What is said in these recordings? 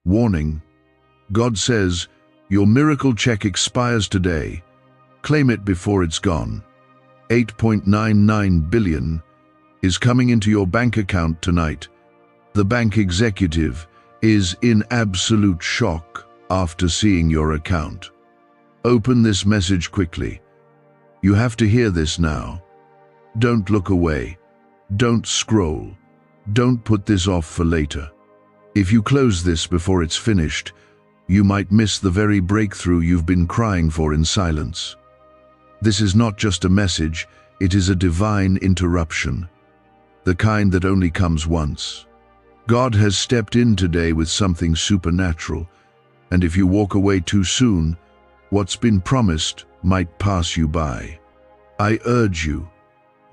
Warning. God says, your miracle check expires today. Claim it before it's gone. 8.99 billion is coming into your bank account tonight. The bank executive is in absolute shock after seeing your account. Open this message quickly. You have to hear this now. Don't look away. Don't scroll. Don't put this off for later. If you close this before it's finished, you might miss the very breakthrough you've been crying for in silence. This is not just a message, it is a divine interruption, the kind that only comes once. God has stepped in today with something supernatural, and if you walk away too soon, what's been promised might pass you by. I urge you,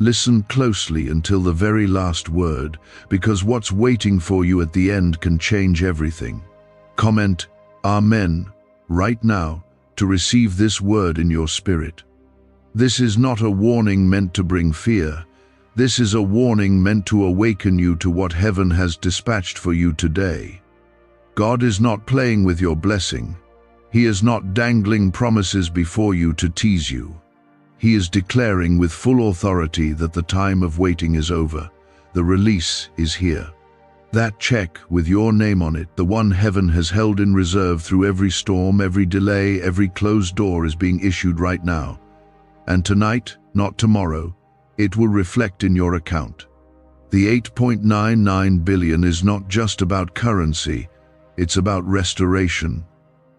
listen closely until the very last word, because what's waiting for you at the end can change everything. Comment Amen right now to receive this word in your spirit. This is not a warning meant to bring fear. This is a warning meant to awaken you to what heaven has dispatched for you today. God is not playing with your blessing. He is not dangling promises before you to tease you. He is declaring with full authority that the time of waiting is over. The release is here. That check with your name on it, the one heaven has held in reserve through every storm, every delay, every closed door, is being issued right now. And tonight, not tomorrow, it will reflect in your account. The 8.99 billion is not just about currency, it's about restoration.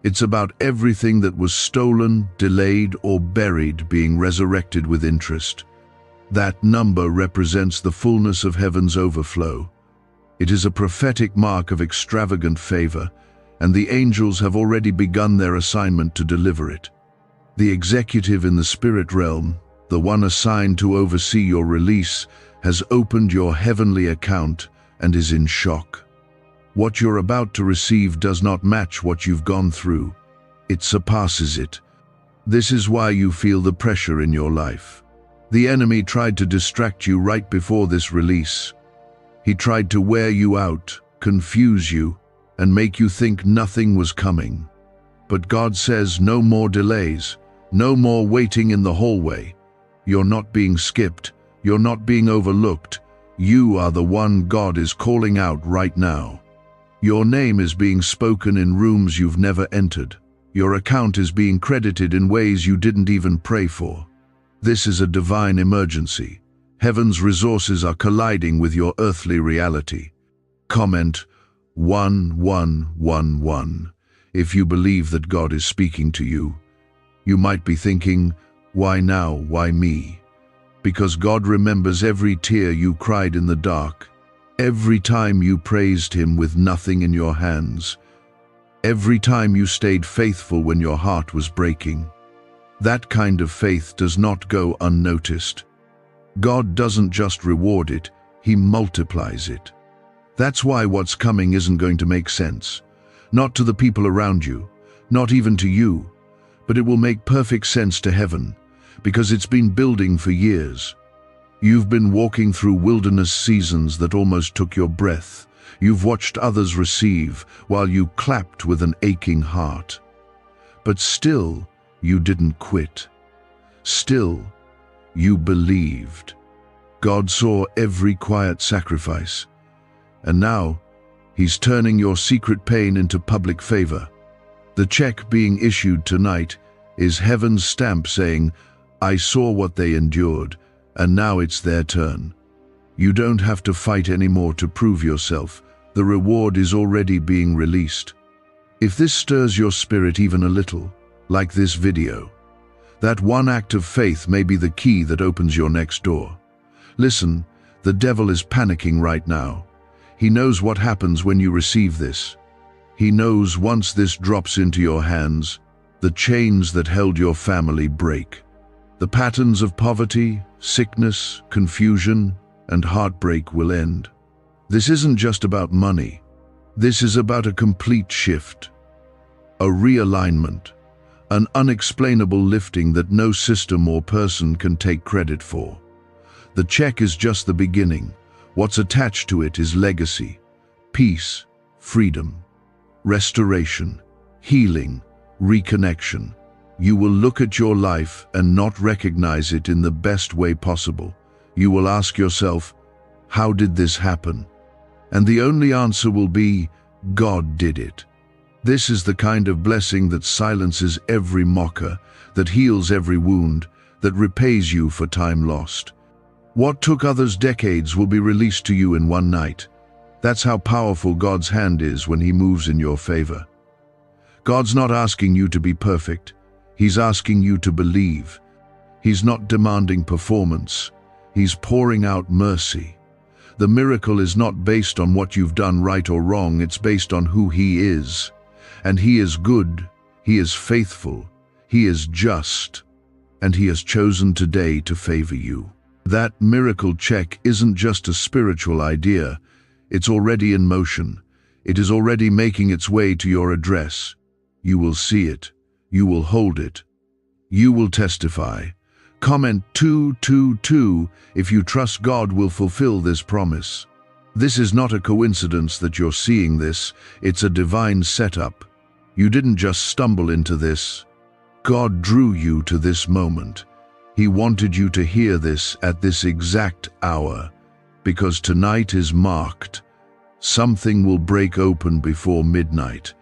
It's about everything that was stolen, delayed, or buried being resurrected with interest. That number represents the fullness of heaven's overflow. It is a prophetic mark of extravagant favor, and the angels have already begun their assignment to deliver it. The executive in the spirit realm, the one assigned to oversee your release, has opened your heavenly account and is in shock. What you're about to receive does not match what you've gone through. It surpasses it. This is why you feel the pressure in your life. The enemy tried to distract you right before this release. He tried to wear you out, confuse you, and make you think nothing was coming. But God says no more delays, no more waiting in the hallway. You're not being skipped, you're not being overlooked. You are the one God is calling out right now. Your name is being spoken in rooms you've never entered. Your account is being credited in ways you didn't even pray for. This is a divine emergency. Heaven's resources are colliding with your earthly reality. Comment 1111 if you believe that God is speaking to you. You might be thinking, why now, why me? Because God remembers every tear you cried in the dark, every time you praised Him with nothing in your hands, every time you stayed faithful when your heart was breaking. That kind of faith does not go unnoticed. God doesn't just reward it, He multiplies it. That's why what's coming isn't going to make sense. Not to the people around you, not even to you, but it will make perfect sense to heaven, because it's been building for years. You've been walking through wilderness seasons that almost took your breath. You've watched others receive while you clapped with an aching heart. But still, you didn't quit. Still, you believed. God saw every quiet sacrifice. And now, He's turning your secret pain into public favor. The check being issued tonight is heaven's stamp saying, I saw what they endured, and now it's their turn. You don't have to fight anymore to prove yourself. The reward is already being released. If this stirs your spirit even a little, like this video, that one act of faith may be the key that opens your next door. Listen, the devil is panicking right now. He knows what happens when you receive this. He knows once this drops into your hands, the chains that held your family break. The patterns of poverty, sickness, confusion, and heartbreak will end. This isn't just about money. This is about a complete shift, a realignment, an unexplainable lifting that no system or person can take credit for. The check is just the beginning. What's attached to it is legacy, peace, freedom, restoration, healing, reconnection. You will look at your life and not recognize it in the best way possible. You will ask yourself, how did this happen? And the only answer will be, God did it. This is the kind of blessing that silences every mocker, that heals every wound, that repays you for time lost. What took others decades will be released to you in one night. That's how powerful God's hand is when He moves in your favor. God's not asking you to be perfect. He's asking you to believe. He's not demanding performance. He's pouring out mercy. The miracle is not based on what you've done right or wrong. It's based on who He is. And He is good. He is faithful. He is just. And He has chosen today to favor you. That miracle check isn't just a spiritual idea. It's already in motion. It is already making its way to your address. You will see it. You will hold it. You will testify. Comment 222 if you trust God will fulfill this promise. This is not a coincidence that you're seeing this. It's a divine setup. You didn't just stumble into this. God drew you to this moment. He wanted you to hear this at this exact hour, because tonight is marked. Something will break open before midnight.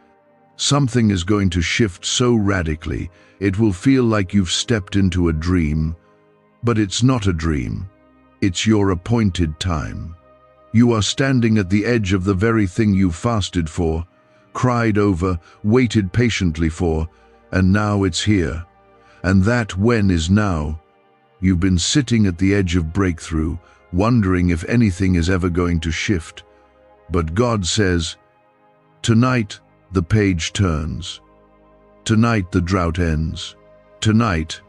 Something is going to shift so radically, it will feel like you've stepped into a dream. But it's not a dream. It's your appointed time. You are standing at the edge of the very thing you fasted for, cried over, waited patiently for, and now it's here. And that when is now. You've been sitting at the edge of breakthrough, wondering if anything is ever going to shift. But God says, tonight the page turns. Tonight the drought ends. Tonight,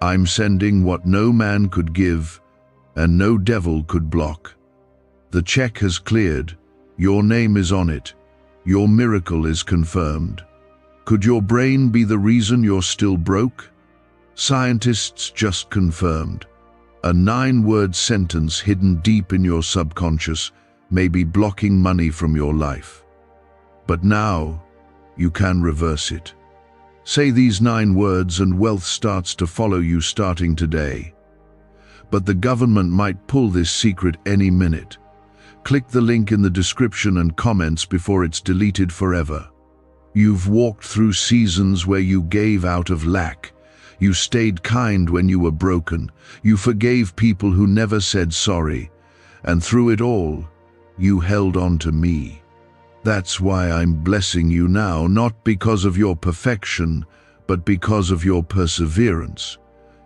I'm sending what no man could give and no devil could block. The check has cleared. Your name is on it. Your miracle is confirmed. Could your brain be the reason you're still broke? Scientists just confirmed. A 9-word sentence hidden deep in your subconscious may be blocking money from your life. But now, you can reverse it. Say these 9 words and wealth starts to follow you starting today. But the government might pull this secret any minute. Click the link in the description and comments before it's deleted forever. You've walked through seasons where you gave out of lack. You stayed kind when you were broken. You forgave people who never said sorry. And through it all, you held on to me. That's why I'm blessing you now, not because of your perfection, but because of your perseverance.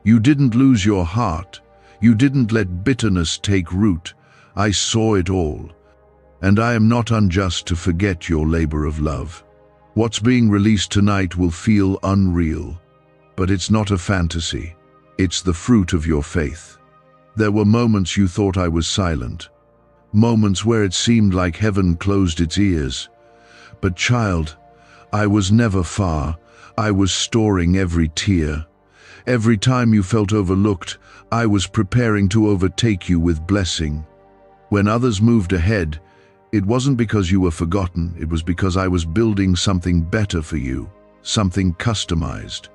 You didn't lose your heart. You didn't let bitterness take root. I saw it all. And I am not unjust to forget your labor of love. What's being released tonight will feel unreal, but it's not a fantasy. It's the fruit of your faith. There were moments you thought I was silent. Moments where it seemed like heaven closed its ears. But child, I was never far. I was storing every tear. Every time you felt overlooked, I was preparing to overtake you with blessing. When others moved ahead, it wasn't because you were forgotten. It was because I was building something better for you, something customized,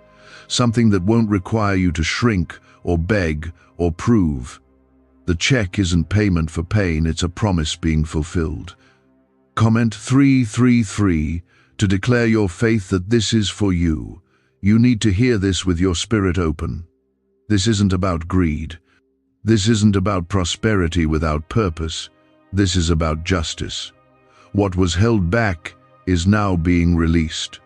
something that won't require you to shrink or beg or prove. The check isn't payment for pain, it's a promise being fulfilled. Comment 333 to declare your faith that this is for you. You need to hear this with your spirit open. This isn't about greed. This isn't about prosperity without purpose. This is about justice. What was held back is now being released.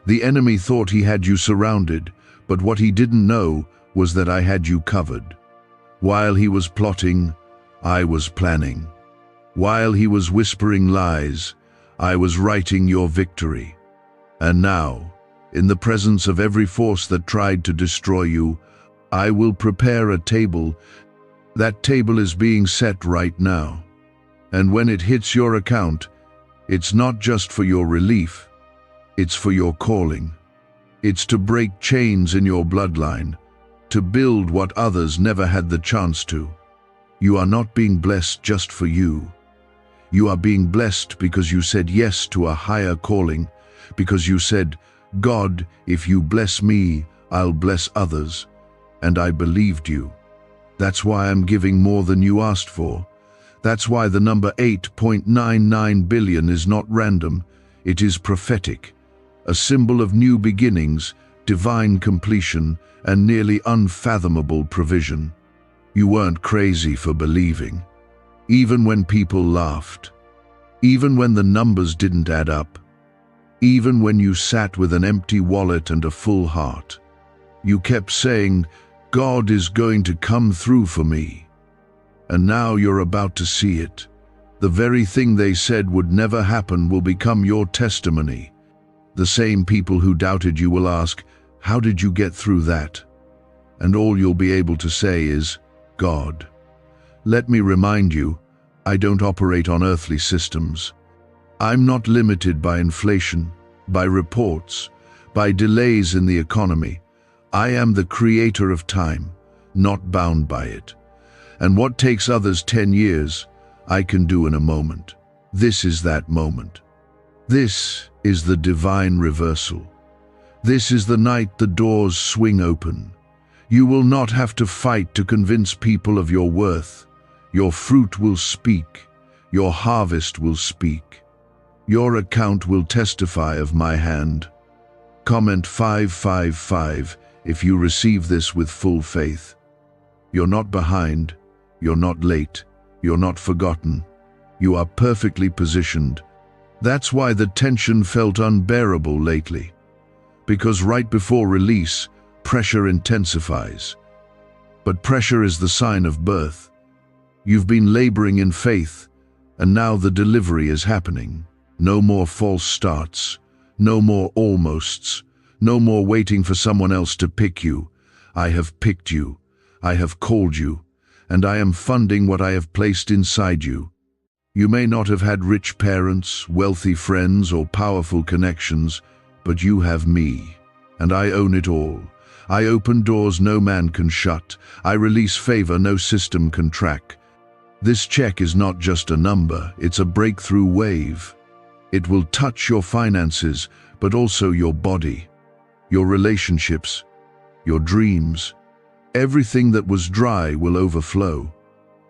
The enemy thought he had you surrounded, but what he didn't know was that I had you covered. While he was plotting, I was planning. While he was whispering lies, I was writing your victory. And now, in the presence of every force that tried to destroy you, I will prepare a table. That table is being set right now. And when it hits your account, it's not just for your relief, it's for your calling. It's to break chains in your bloodline, to build what others never had the chance to. You are not being blessed just for you. You are being blessed because you said yes to a higher calling, because you said, God, if you bless me, I'll bless others. And I believed you. That's why I'm giving more than you asked for. That's why the number 8.99 billion is not random. It is prophetic, a symbol of new beginnings, divine completion, and nearly unfathomable provision. You weren't crazy for believing. Even when people laughed. Even when the numbers didn't add up. Even when you sat with an empty wallet and a full heart. You kept saying, God is going to come through for me. And now you're about to see it. The very thing they said would never happen will become your testimony. The same people who doubted you will ask, how did you get through that? And all you'll be able to say is, God. Let me remind you, I don't operate on earthly systems. I'm not limited by inflation, by reports, by delays in the economy. I am the creator of time, not bound by it. And what takes others 10 years, I can do in a moment. This is that moment. This is the divine reversal. This is the night the doors swing open. You will not have to fight to convince people of your worth. Your fruit will speak. Your harvest will speak. Your account will testify of my hand. Comment 555 if you receive this with full faith. You're not behind. You're not late. You're not forgotten. You are perfectly positioned. That's why the tension felt unbearable lately. Because right before release, pressure intensifies. But pressure is the sign of birth. You've been laboring in faith, and now the delivery is happening. No more false starts. No more almosts. No more waiting for someone else to pick you. I have picked you. I have called you. And I am funding what I have placed inside you. You may not have had rich parents, wealthy friends, or powerful connections, but you have me, and I own it all. I open doors no man can shut. I release favor no system can track. This check is not just a number, it's a breakthrough wave. It will touch your finances, but also your body, your relationships, your dreams. Everything that was dry will overflow.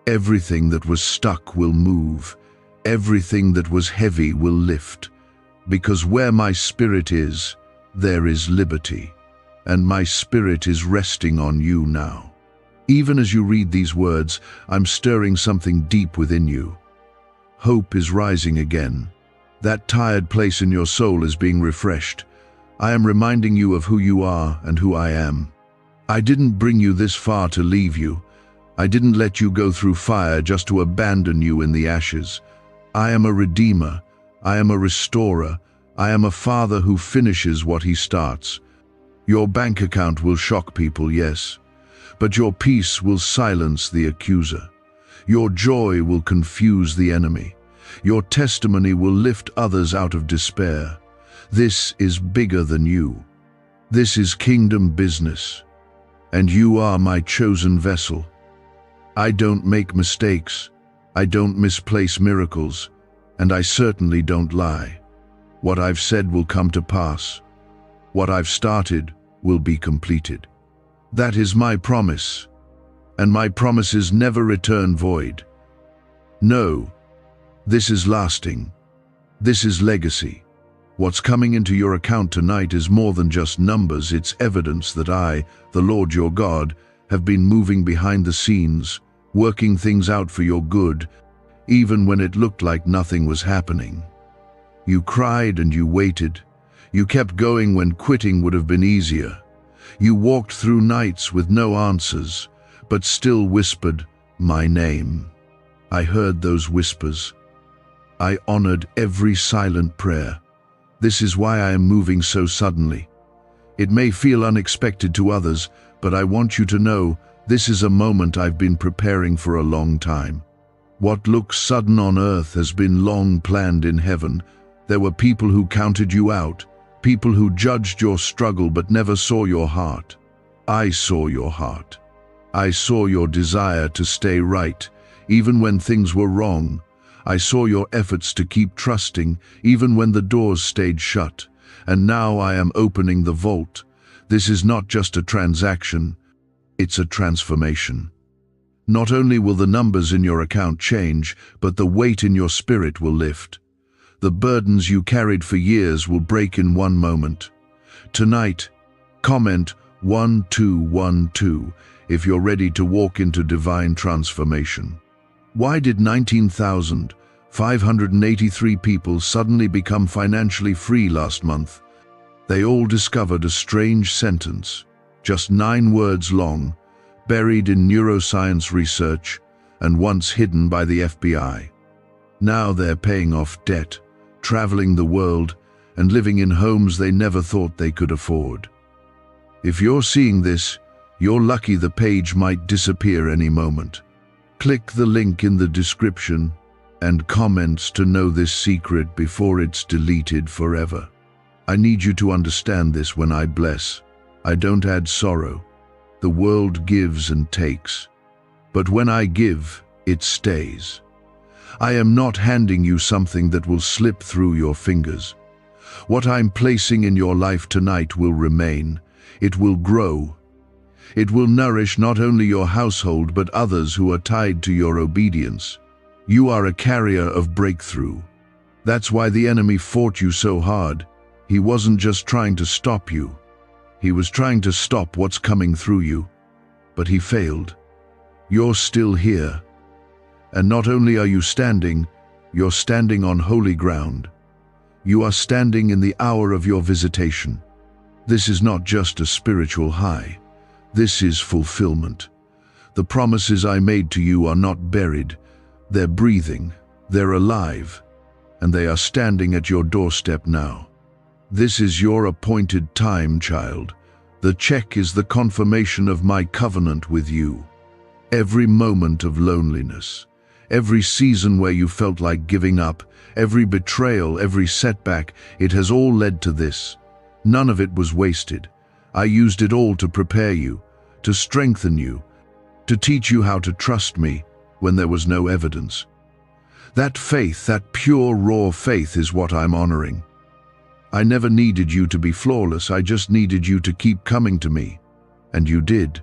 Everything that was stuck will move. Everything that was heavy will lift. Because where my spirit is, there is liberty. And my spirit is resting on you now. Even as you read these words, I'm stirring something deep within you. Hope is rising again. That tired place in your soul is being refreshed. I am reminding you of who you are and who I am. I didn't bring you this far to leave you. I didn't let you go through fire just to abandon you in the ashes. I am a redeemer. I am a restorer. I am a father who finishes what he starts. Your bank account will shock people, yes, but your peace will silence the accuser. Your joy will confuse the enemy. Your testimony will lift others out of despair. This is bigger than you. This is kingdom business. And you are my chosen vessel. I don't make mistakes. I don't misplace miracles. And I certainly don't lie. What I've said will come to pass. What I've started will be completed. That is my promise. And my promises never return void. No, this is lasting. This is legacy. What's coming into your account tonight is more than just numbers. It's evidence that I, the Lord your God, have been moving behind the scenes, working things out for your good, even when it looked like nothing was happening. You cried and you waited. You kept going when quitting would have been easier. You walked through nights with no answers, but still whispered, my name. I heard those whispers. I honored every silent prayer. This is why I am moving so suddenly. It may feel unexpected to others, but I want you to know this is a moment I've been preparing for a long time. What looks sudden on earth has been long planned in heaven. There were people who counted you out, people who judged your struggle but never saw your heart. I saw your heart. I saw your desire to stay right, even when things were wrong. I saw your efforts to keep trusting, even when the doors stayed shut. And now I am opening the vault. This is not just a transaction, it's a transformation. Not only will the numbers in your account change, but the weight in your spirit will lift. The burdens you carried for years will break in one moment. Tonight, comment 1212 if you're ready to walk into divine transformation. Why did 19,583 people suddenly become financially free last month? They all discovered a strange sentence, just 9 words long, buried in neuroscience research and once hidden by the FBI. Now they're paying off debt, traveling the world, and living in homes they never thought they could afford. If you're seeing this, you're lucky. The page might disappear any moment. Click the link in the description and comments to know this secret before it's deleted forever. I need you to understand this. When I bless, I don't add sorrow. The world gives and takes. But when I give, it stays. I am not handing you something that will slip through your fingers. What I'm placing in your life tonight will remain. It will grow. It will nourish not only your household but others who are tied to your obedience. You are a carrier of breakthrough. That's why the enemy fought you so hard. He wasn't just trying to stop you. He was trying to stop what's coming through you. But he failed. You're still here. And not only are you standing, you're standing on holy ground. You are standing in the hour of your visitation. This is not just a spiritual high. This is fulfillment. The promises I made to you are not buried. They're breathing, they're alive, and they are standing at your doorstep now. This is your appointed time, child. The check is the confirmation of my covenant with you. Every moment of loneliness, every season where you felt like giving up, every betrayal, every setback, it has all led to this. None of it was wasted. I used it all to prepare you, to strengthen you, to teach you how to trust me when there was no evidence. That faith, that pure, raw faith is what I'm honoring. I never needed you to be flawless. I just needed you to keep coming to me. And you did.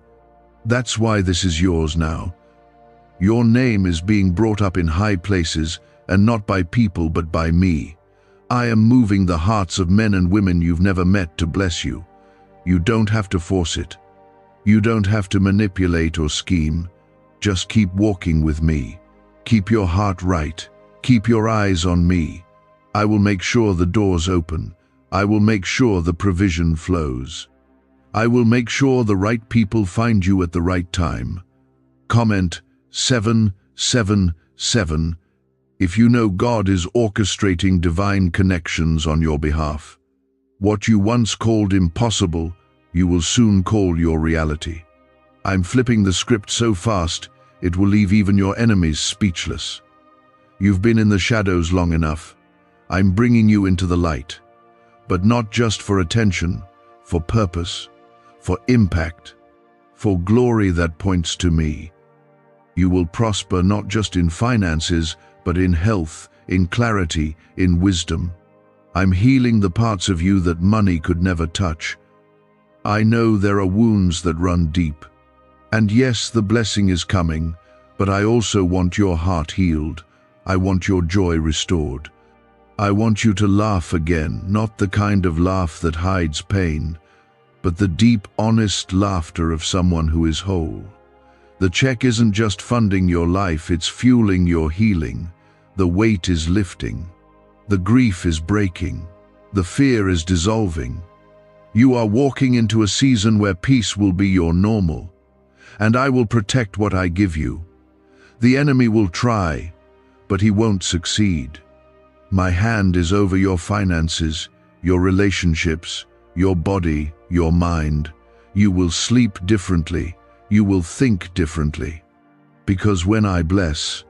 That's why this is yours now. Your name is being brought up in high places, and not by people but by me. I am moving the hearts of men and women you've never met to bless you. You don't have to force it. You don't have to manipulate or scheme. Just keep walking with me. Keep your heart right. Keep your eyes on me. I will make sure the doors open. I will make sure the provision flows. I will make sure the right people find you at the right time. Comment 777 if you know God is orchestrating divine connections on your behalf. What you once called impossible, you will soon call your reality. I'm flipping the script so fast, it will leave even your enemies speechless. You've been in the shadows long enough. I'm bringing you into the light. But not just for attention, for purpose, for impact, for glory that points to me. You will prosper not just in finances, but in health, in clarity, in wisdom. I'm healing the parts of you that money could never touch. I know there are wounds that run deep. And yes, the blessing is coming, but I also want your heart healed. I want your joy restored. I want you to laugh again, not the kind of laugh that hides pain, but the deep, honest laughter of someone who is whole. The check isn't just funding your life, it's fueling your healing. The weight is lifting. The grief is breaking. The fear is dissolving. You are walking into a season where peace will be your normal, and I will protect what I give you. The enemy will try, but he won't succeed. My hand is over your finances, your relationships, your body, your mind. You will sleep differently. You will think differently. Because when I bless,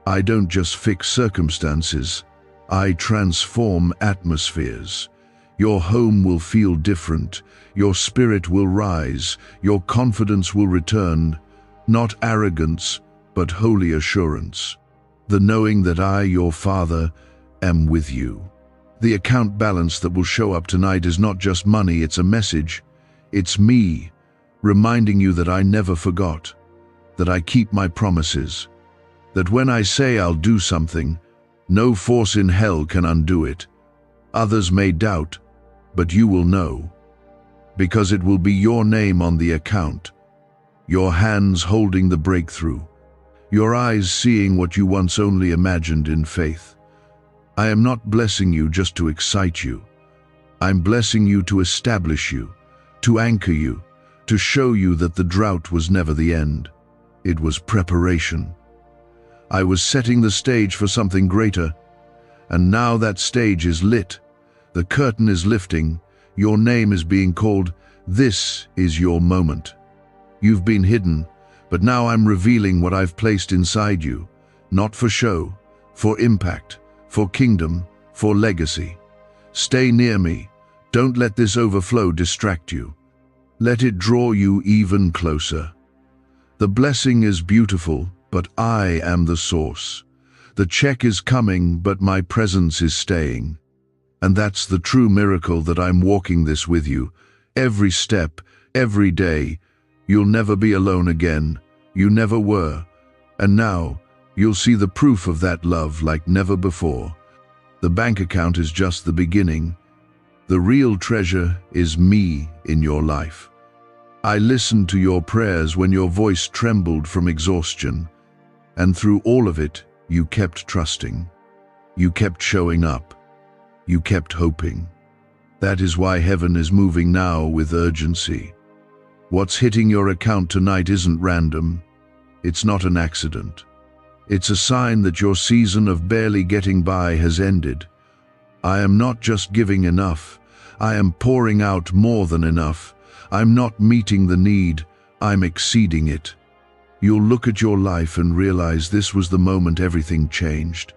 I don't just fix circumstances, I transform atmospheres. Your home will feel different, your spirit will rise, your confidence will return, not arrogance, but holy assurance. The knowing that I, your Father, am with you. The account balance that will show up tonight is not just money, it's a message. It's me, reminding you that I never forgot, that I keep my promises, that when I say I'll do something, no force in hell can undo it. Others may doubt, but you will know, because it will be your name on the account, your hands holding the breakthrough, your eyes seeing what you once only imagined in faith. I am not blessing you just to excite you. I'm blessing you to establish you, to anchor you, to show you that the drought was never the end. It was preparation. I was setting the stage for something greater, and now that stage is lit. The curtain is lifting. Your name is being called. This is your moment. You've been hidden, but now I'm revealing what I've placed inside you, not for show, for impact, for kingdom, for legacy. Stay near me. Don't let this overflow distract you. Let it draw you even closer. The blessing is beautiful, but I am the source. The check is coming, but my presence is staying. And that's the true miracle, that I'm walking this with you. Every step, every day. You'll never be alone again. You never were. And now, you'll see the proof of that love like never before. The bank account is just the beginning. The real treasure is me in your life. I listened to your prayers when your voice trembled from exhaustion. And through all of it, you kept trusting. You kept showing up. You kept hoping. That is why heaven is moving now with urgency. What's hitting your account tonight isn't random. It's not an accident. It's a sign that your season of barely getting by has ended. I am not just giving enough. I am pouring out more than enough. I'm not meeting the need. I'm exceeding it. You'll look at your life and realize this was the moment everything changed.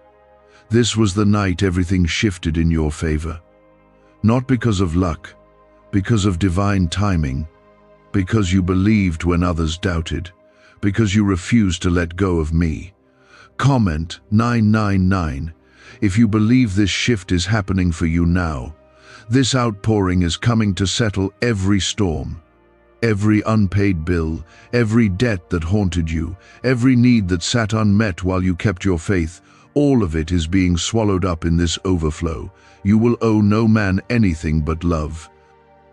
This was the night everything shifted in your favor. Not because of luck, because of divine timing, because you believed when others doubted, because you refused to let go of me. Comment 999 if you believe this shift is happening for you now. This outpouring is coming to settle every storm. Every unpaid bill, every debt that haunted you, every need that sat unmet while you kept your faith, all of it is being swallowed up in this overflow. You will owe no man anything but love.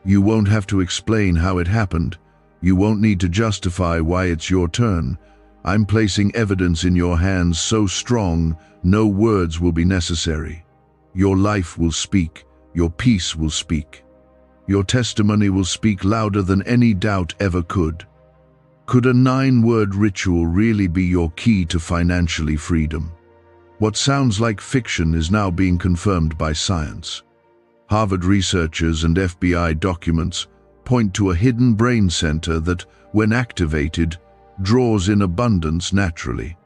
You won't have to explain how it happened. You won't need to justify why it's your turn. I'm placing evidence in your hands so strong, no words will be necessary. Your life will speak. Your peace will speak. Your testimony will speak louder than any doubt ever could. Could a 9-word ritual really be your key to financially freedom? What sounds like fiction is now being confirmed by science. Harvard researchers and FBI documents point to a hidden brain center that, when activated, draws in abundance naturally.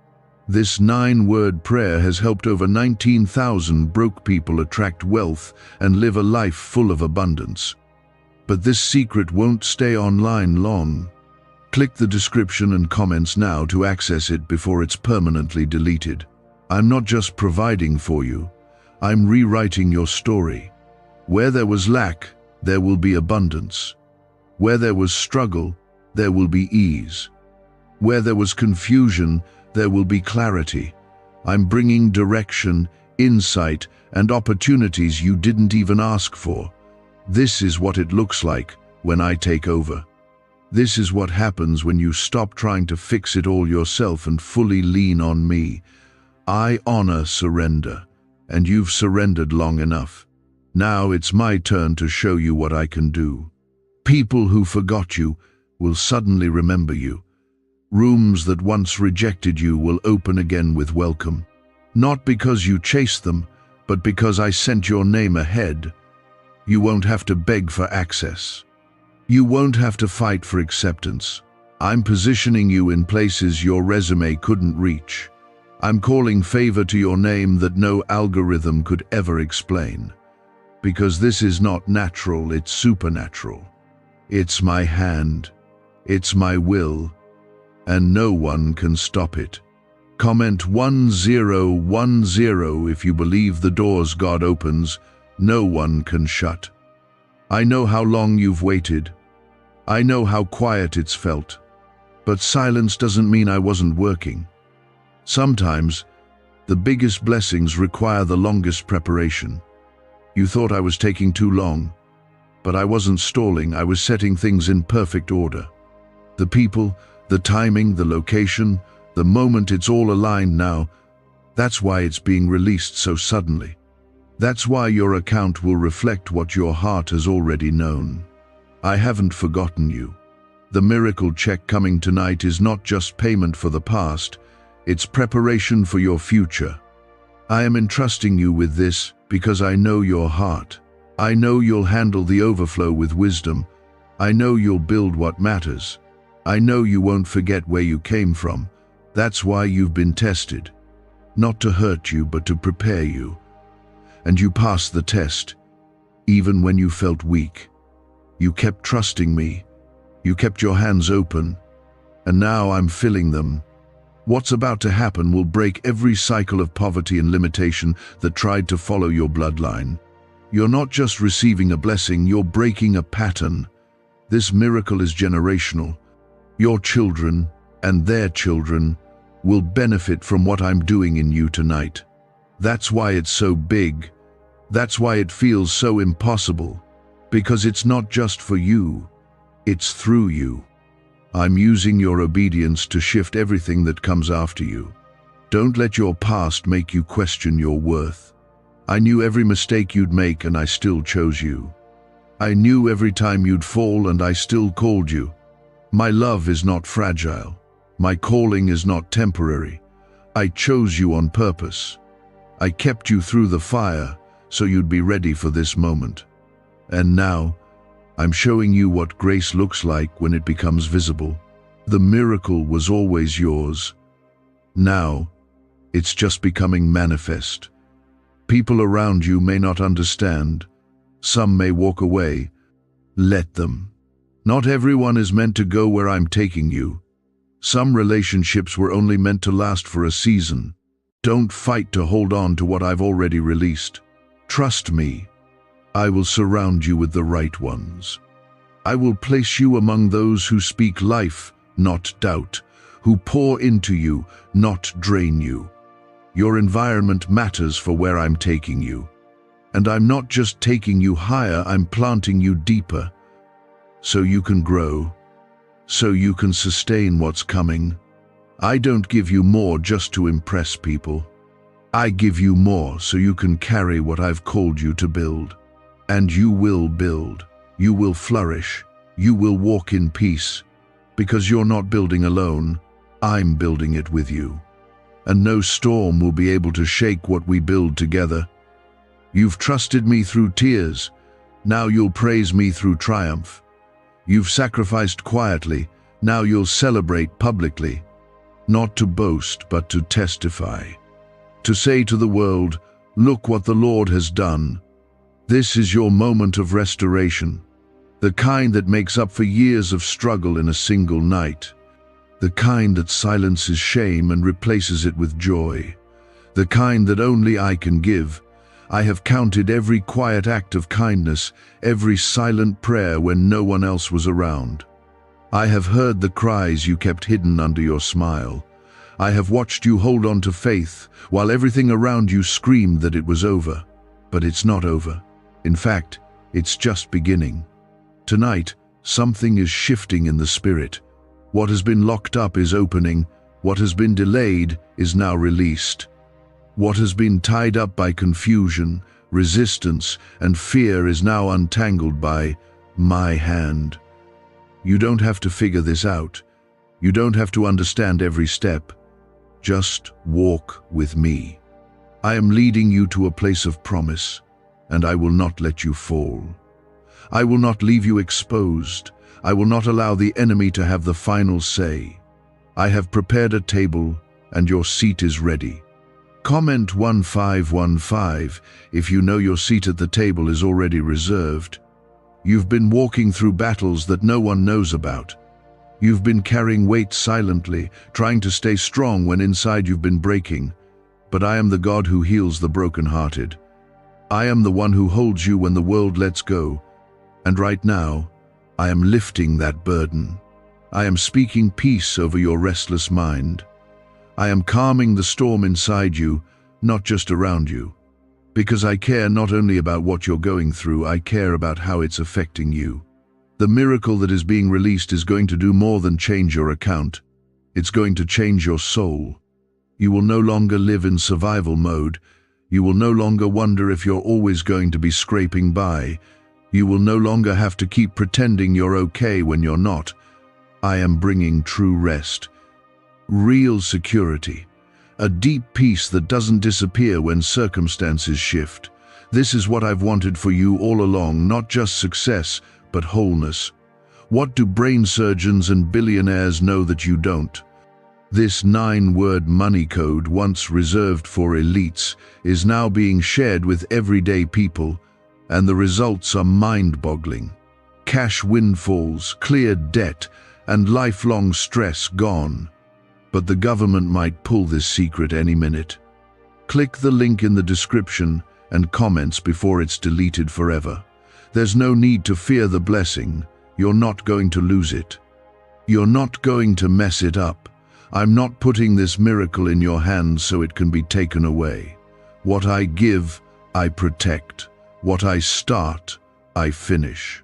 This 9-word prayer has helped over 19,000 broke people attract wealth and live a life full of abundance. But this secret won't stay online long. Click the description and comments now to access it before it's permanently deleted. I'm not just providing for you, I'm rewriting your story. Where there was lack, there will be abundance. Where there was struggle, there will be ease. Where there was confusion, there will be clarity. I'm bringing direction, insight, and opportunities you didn't even ask for. This is what it looks like when I take over. This is what happens when you stop trying to fix it all yourself and fully lean on me. I honor surrender, and you've surrendered long enough. Now it's my turn to show you what I can do. People who forgot you will suddenly remember you. Rooms that once rejected you will open again with welcome. Not because you chased them, but because I sent your name ahead. You won't have to beg for access. You won't have to fight for acceptance. I'm positioning you in places your resume couldn't reach. I'm calling favor to your name that no algorithm could ever explain. Because this is not natural, it's supernatural. It's my hand. It's my will. And no one can stop it. Comment 1010 if you believe the doors God opens, no one can shut. I know how long you've waited. I know how quiet it's felt. But silence doesn't mean I wasn't working. Sometimes, the biggest blessings require the longest preparation. You thought I was taking too long, but I wasn't stalling, I was setting things in perfect order. The people, the timing, the location, the moment, it's all aligned now. That's why it's being released so suddenly. That's why your account will reflect what your heart has already known. I haven't forgotten you. The miracle check coming tonight is not just payment for the past, it's preparation for your future. I am entrusting you with this because I know your heart. I know you'll handle the overflow with wisdom. I know you'll build what matters. I know you won't forget where you came from. That's why you've been tested. Not to hurt you, but to prepare you. And you passed the test, even when you felt weak. You kept trusting me. You kept your hands open. And now I'm filling them. What's about to happen will break every cycle of poverty and limitation that tried to follow your bloodline. You're not just receiving a blessing, you're breaking a pattern. This miracle is generational. Your children and their children will benefit from what I'm doing in you tonight. That's why it's so big. That's why it feels so impossible. Because it's not just for you, it's through you. I'm using your obedience to shift everything that comes after you. Don't let your past make you question your worth. I knew every mistake you'd make and I still chose you. I knew every time you'd fall and I still called you. My love is not fragile. My calling is not temporary. I chose you on purpose. I kept you through the fire so you'd be ready for this moment. And now, I'm showing you what grace looks like when it becomes visible. The miracle was always yours. Now, it's just becoming manifest. People around you may not understand. Some may walk away. Let them. Not everyone is meant to go where I'm taking you. Some relationships were only meant to last for a season. Don't fight to hold on to what I've already released. Trust me. I will surround you with the right ones. I will place you among those who speak life, not doubt, who pour into you, not drain you. Your environment matters for where I'm taking you. And I'm not just taking you higher, I'm planting you deeper. So you can grow, so you can sustain what's coming. I don't give you more just to impress people. I give you more so you can carry what I've called you to build. And you will build. You will flourish. You will walk in peace. Because you're not building alone, I'm building it with you. And no storm will be able to shake what we build together. You've trusted me through tears. Now you'll praise me through triumph. You've sacrificed quietly. Now you'll celebrate publicly. Not to boast, but to testify. To say to the world, look what the Lord has done. This is your moment of restoration. The kind that makes up for years of struggle in a single night. The kind that silences shame and replaces it with joy. The kind that only I can give. I have counted every quiet act of kindness, every silent prayer when no one else was around. I have heard the cries you kept hidden under your smile. I have watched you hold on to faith while everything around you screamed that it was over. But it's not over. In fact, it's just beginning. Tonight, something is shifting in the spirit. What has been locked up is opening. What has been delayed is now released. What has been tied up by confusion, resistance, and fear is now untangled by my hand. You don't have to figure this out. You don't have to understand every step. Just walk with me. I am leading you to a place of promise, and I will not let you fall. I will not leave you exposed. I will not allow the enemy to have the final say. I have prepared a table, and your seat is ready. Comment 1515 if you know your seat at the table is already reserved. You've been walking through battles that no one knows about. You've been carrying weight silently, trying to stay strong when inside you've been breaking. But I am the God who heals the brokenhearted. I am the one who holds you when the world lets go. And right now, I am lifting that burden. I am speaking peace over your restless mind. I am calming the storm inside you, not just around you. Because I care not only about what you're going through, I care about how it's affecting you. The miracle that is being released is going to do more than change your account. It's going to change your soul. You will no longer live in survival mode. You will no longer wonder if you're always going to be scraping by. You will no longer have to keep pretending you're okay when you're not. I am bringing true rest, real security, a deep peace that doesn't disappear when circumstances shift. This is what I've wanted for you all along, not just success, but wholeness. What do brain surgeons and billionaires know that you don't? This 9-word money code, once reserved for elites, is now being shared with everyday people, and the results are mind-boggling. Cash windfalls, cleared debt, and lifelong stress gone. But the government might pull this secret any minute. Click the link in the description and comments before it's deleted forever. There's no need to fear the blessing. You're not going to lose it. You're not going to mess it up. I'm not putting this miracle in your hands so it can be taken away. What I give, I protect. What I start, I finish.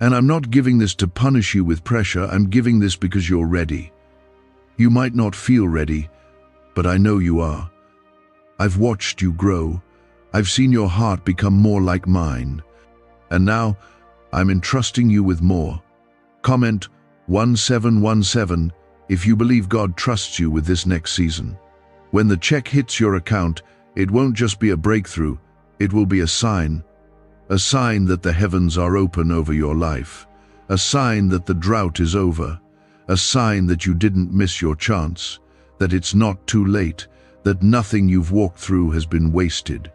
And I'm not giving this to punish you with pressure. I'm giving this because you're ready. You might not feel ready, but I know you are. I've watched you grow. I've seen your heart become more like mine. And now, I'm entrusting you with more. Comment 1717 if you believe God trusts you with this next season. When the check hits your account, it won't just be a breakthrough, it will be a sign that the heavens are open over your life, a sign that the drought is over, a sign that you didn't miss your chance, that it's not too late, that nothing you've walked through has been wasted.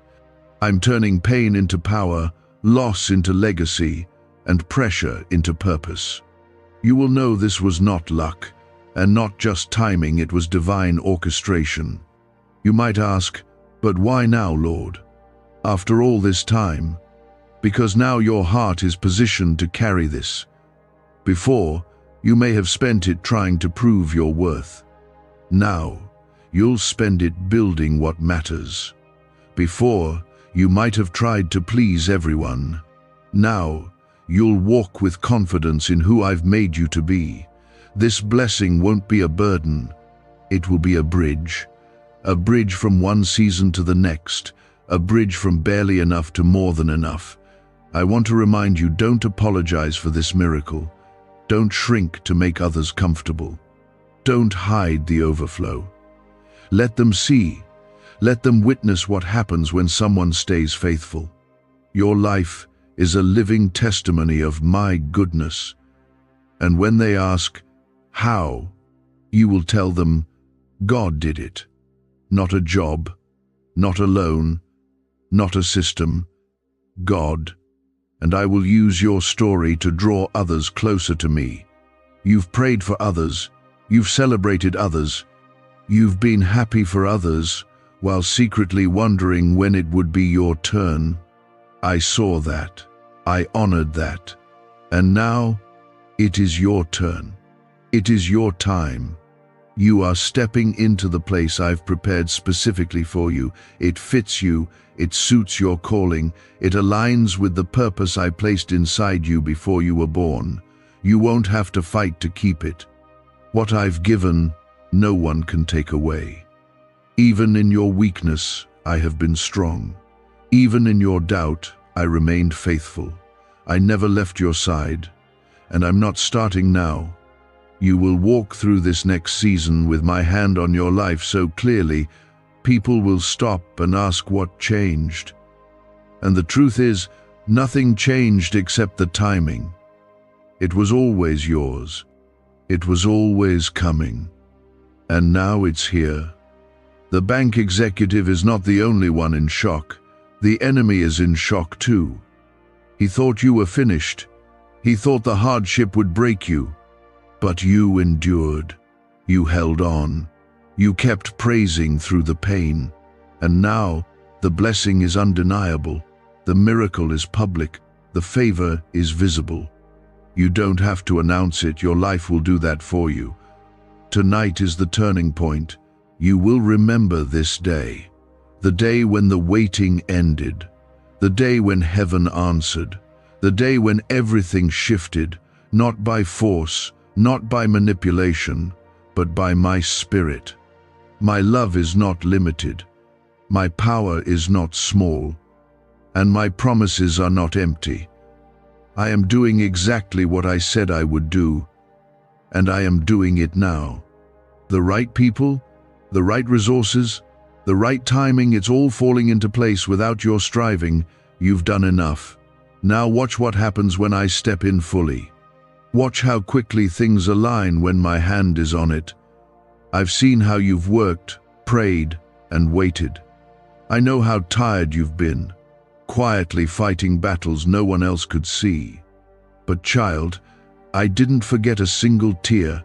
I'm turning pain into power, loss into legacy, and pressure into purpose. You will know this was not luck, and not just timing, it was divine orchestration. You might ask, but why now, Lord? After all this time? Because now your heart is positioned to carry this. Before, you may have spent it trying to prove your worth. Now, you'll spend it building what matters. Before, you might have tried to please everyone. Now, you'll walk with confidence in who I've made you to be. This blessing won't be a burden. It will be a bridge from one season to the next, a bridge from barely enough to more than enough. I want to remind you, don't apologize for this miracle. Don't shrink to make others comfortable. Don't hide the overflow. Let them see. Let them witness what happens when someone stays faithful. Your life is a living testimony of my goodness. And when they ask, how? You will tell them, God did it. Not a job, not a loan, not a system, God. And I will use your story to draw others closer to me. You've prayed for others, you've celebrated others, you've been happy for others, while secretly wondering when it would be your turn. I saw that. I honored that. And now, it is your turn. It is your time. You are stepping into the place I've prepared specifically for you. It fits you, it suits your calling, it aligns with the purpose I placed inside you before you were born. You won't have to fight to keep it. What I've given, no one can take away. Even in your weakness, I have been strong. Even in your doubt, I remained faithful. I never left your side, and I'm not starting now. You will walk through this next season with my hand on your life so clearly, people will stop and ask what changed. And the truth is, nothing changed except the timing. It was always yours. It was always coming. And now it's here. The bank executive is not the only one in shock. The enemy is in shock too. He thought you were finished. He thought the hardship would break you. But you endured. You held on. You kept praising through the pain. And now, the blessing is undeniable. The miracle is public. The favor is visible. You don't have to announce it. Your life will do that for you. Tonight is the turning point. You will remember this day. The day when the waiting ended. The day when heaven answered. The day when everything shifted, not by force, not by manipulation, but by my spirit. My love is not limited. My power is not small. And my promises are not empty. I am doing exactly what I said I would do, and I am doing it now. The right people, the right resources, the right timing, it's all falling into place without your striving. You've done enough. Now watch what happens when I step in fully. Watch how quickly things align when my hand is on it. I've seen how you've worked, prayed, and waited. I know how tired you've been, quietly fighting battles no one else could see. But child, I didn't forget a single tear.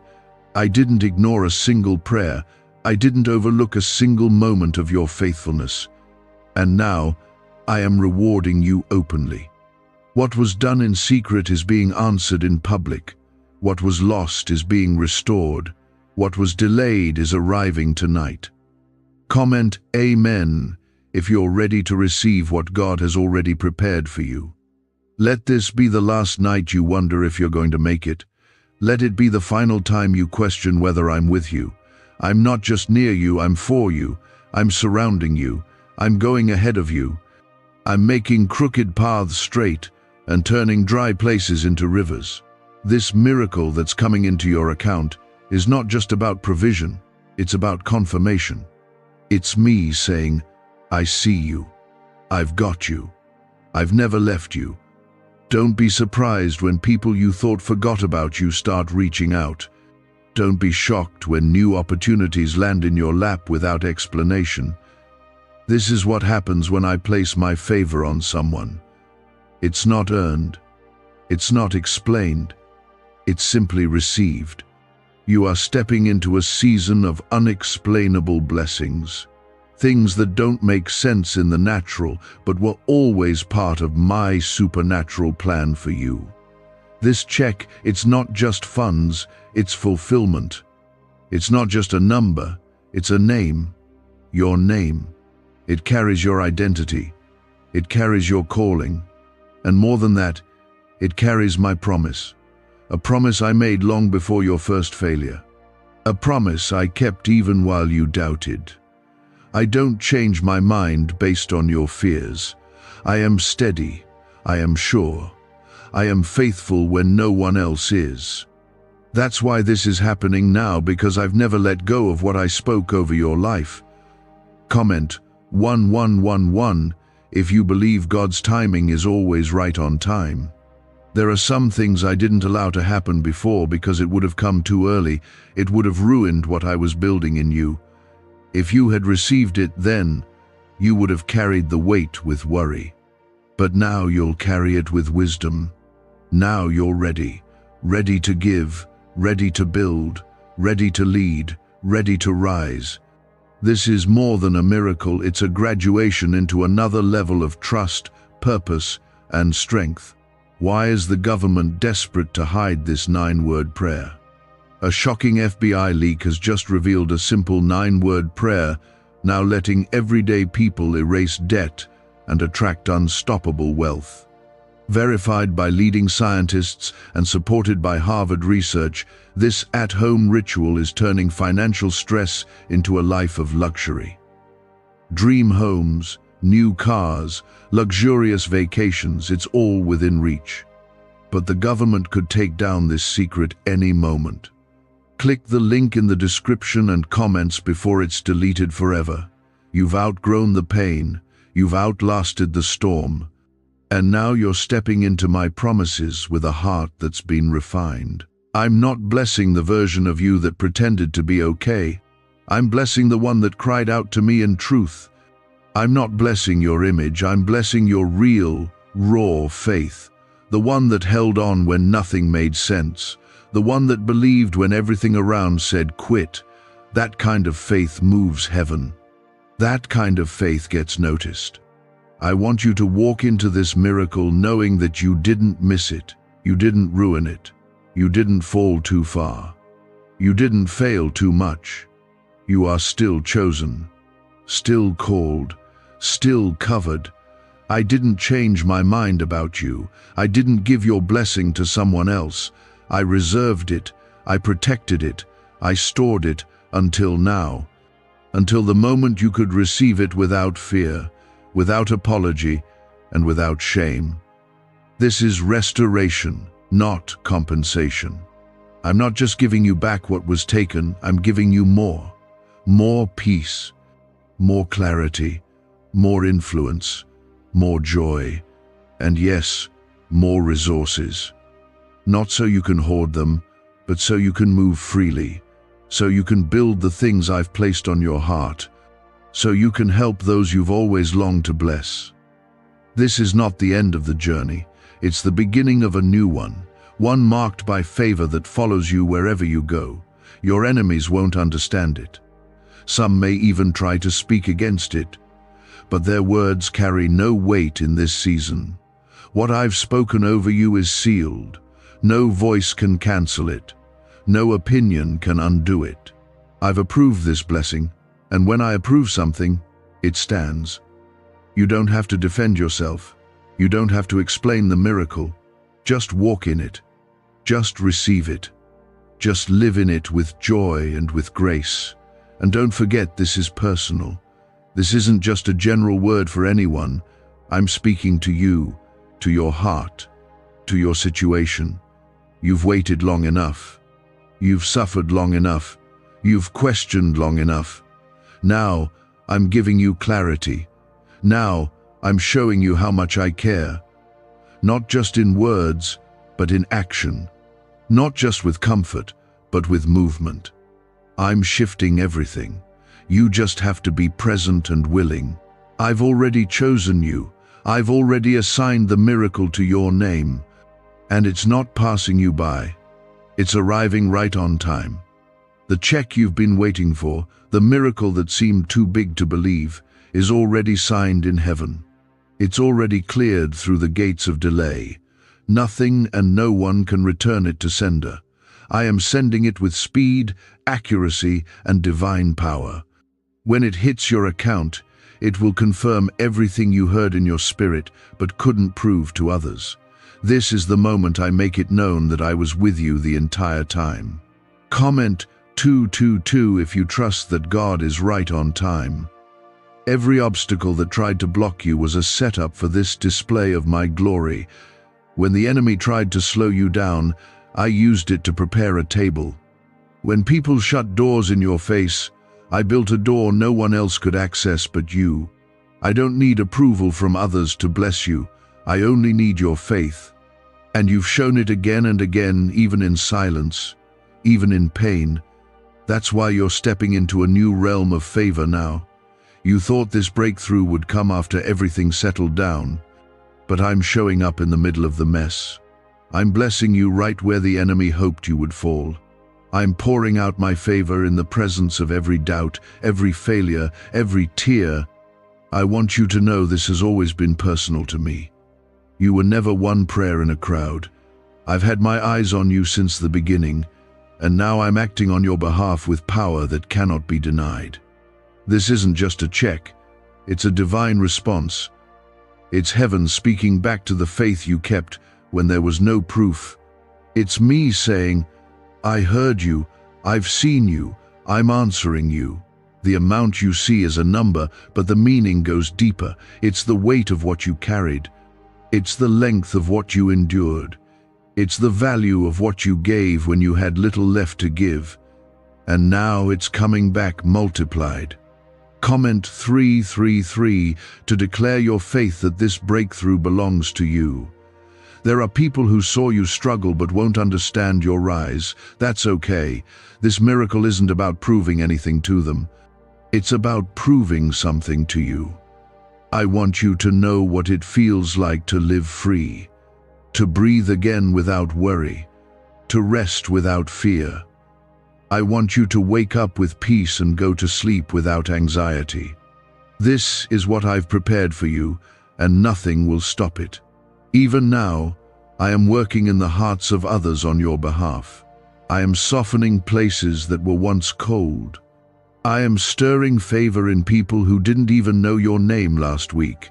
I didn't ignore a single prayer. I didn't overlook a single moment of your faithfulness. And now, I am rewarding you openly. What was done in secret is being answered in public. What was lost is being restored. What was delayed is arriving tonight. Comment Amen if you're ready to receive what God has already prepared for you. Let this be the last night you wonder if you're going to make it. Let it be the final time you question whether I'm with you. I'm not just near you, I'm for you. I'm surrounding you. I'm going ahead of you. I'm making crooked paths straight and turning dry places into rivers. This miracle that's coming into your account is not just about provision, it's about confirmation. It's me saying, I see you. I've got you. I've never left you. Don't be surprised when people you thought forgot about you start reaching out. Don't be shocked when new opportunities land in your lap without explanation. This is what happens when I place my favor on someone. It's not earned. It's not explained. It's simply received. You are stepping into a season of unexplainable blessings. Things that don't make sense in the natural, but were always part of my supernatural plan for you. This check, it's not just funds, it's fulfillment. It's not just a number, it's a name. Your name. It carries your identity. It carries your calling. And more than that, it carries my promise. A promise I made long before your first failure. A promise I kept even while you doubted. I don't change my mind based on your fears. I am steady. I am sure. I am faithful when no one else is. That's why this is happening now, because I've never let go of what I spoke over your life. Comment 1111 if you believe God's timing is always right on time. There are some things I didn't allow to happen before because it would have come too early. It would have ruined what I was building in you. If you had received it then, you would have carried the weight with worry. But now you'll carry it with wisdom. Now you're ready. Ready to give, ready to build, ready to lead, ready to rise. This is more than a miracle, it's a graduation into another level of trust, purpose, and strength. Why is the government desperate to hide this 9-word prayer? A shocking FBI leak has just revealed a simple 9-word prayer, now letting everyday people erase debt and attract unstoppable wealth. Verified by leading scientists and supported by Harvard research, this at-home ritual is turning financial stress into a life of luxury. Dream homes, new cars, luxurious vacations, it's all within reach. But the government could take down this secret any moment. Click the link in the description and comments before it's deleted forever. You've outgrown the pain, you've outlasted the storm, and now you're stepping into my promises with a heart that's been refined. I'm not blessing the version of you that pretended to be okay. I'm blessing the one that cried out to me in truth. I'm not blessing your image, I'm blessing your real, raw faith. The one that held on when nothing made sense. The one that believed when everything around said quit. That kind of faith moves heaven. That kind of faith gets noticed. I want you to walk into this miracle knowing that you didn't miss it, you didn't ruin it, you didn't fall too far, you didn't fail too much. You are still chosen, still called, still covered. I didn't change my mind about you. I didn't give your blessing to someone else. I reserved it, I protected it, I stored it until now, until the moment you could receive it without fear, without apology, and without shame. This is restoration, not compensation. I'm not just giving you back what was taken, I'm giving you more. More peace, more clarity, more influence, more joy, and yes, more resources. Not so you can hoard them, but so you can move freely, so you can build the things I've placed on your heart, so you can help those you've always longed to bless. This is not the end of the journey, it's the beginning of a new one marked by favor that follows you wherever you go. Your enemies won't understand it. Some may even try to speak against it, but their words carry no weight in this season. What I've spoken over you is sealed. No voice can cancel it. No opinion can undo it. I've approved this blessing, and when I approve something, it stands. You don't have to defend yourself. You don't have to explain the miracle. Just walk in it. Just receive it. Just live in it with joy and with grace. And don't forget, this is personal. This isn't just a general word for anyone. I'm speaking to you, to your heart, to your situation. You've waited long enough. You've suffered long enough. You've questioned long enough. Now, I'm giving you clarity. Now, I'm showing you how much I care. Not just in words, but in action. Not just with comfort, but with movement. I'm shifting everything. You just have to be present and willing. I've already chosen you. I've already assigned the miracle to your name. And it's not passing you by. It's arriving right on time. The check you've been waiting for, the miracle that seemed too big to believe, is already signed in heaven. It's already cleared through the gates of delay. Nothing and no one can return it to sender. I am sending it with speed, accuracy, and divine power. When it hits your account, it will confirm everything you heard in your spirit but couldn't prove to others. This is the moment I make it known that I was with you the entire time. Comment 222 if you trust that God is right on time. Every obstacle that tried to block you was a setup for this display of my glory. When the enemy tried to slow you down, I used it to prepare a table. When people shut doors in your face, I built a door no one else could access but you. I don't need approval from others to bless you. I only need your faith. And you've shown it again and again, even in silence, even in pain. That's why you're stepping into a new realm of favor now. You thought this breakthrough would come after everything settled down, but I'm showing up in the middle of the mess. I'm blessing you right where the enemy hoped you would fall. I'm pouring out my favor in the presence of every doubt, every failure, every tear. I want you to know this has always been personal to me. You were never one prayer in a crowd. I've had my eyes on you since the beginning, and now I'm acting on your behalf with power that cannot be denied. This isn't just a check, it's a divine response. It's heaven speaking back to the faith you kept when there was no proof. It's me saying, I heard you, I've seen you, I'm answering you. The amount you see is a number, but the meaning goes deeper. It's the weight of what you carried. It's the length of what you endured. It's the value of what you gave when you had little left to give. And now it's coming back multiplied. Comment 333 to declare your faith that this breakthrough belongs to you. There are people who saw you struggle but won't understand your rise. That's okay. This miracle isn't about proving anything to them. It's about proving something to you. I want you to know what it feels like to live free, to breathe again without worry, to rest without fear. I want you to wake up with peace and go to sleep without anxiety. This is what I've prepared for you, and nothing will stop it. Even now, I am working in the hearts of others on your behalf. I am softening places that were once cold. I am stirring favor in people who didn't even know your name last week.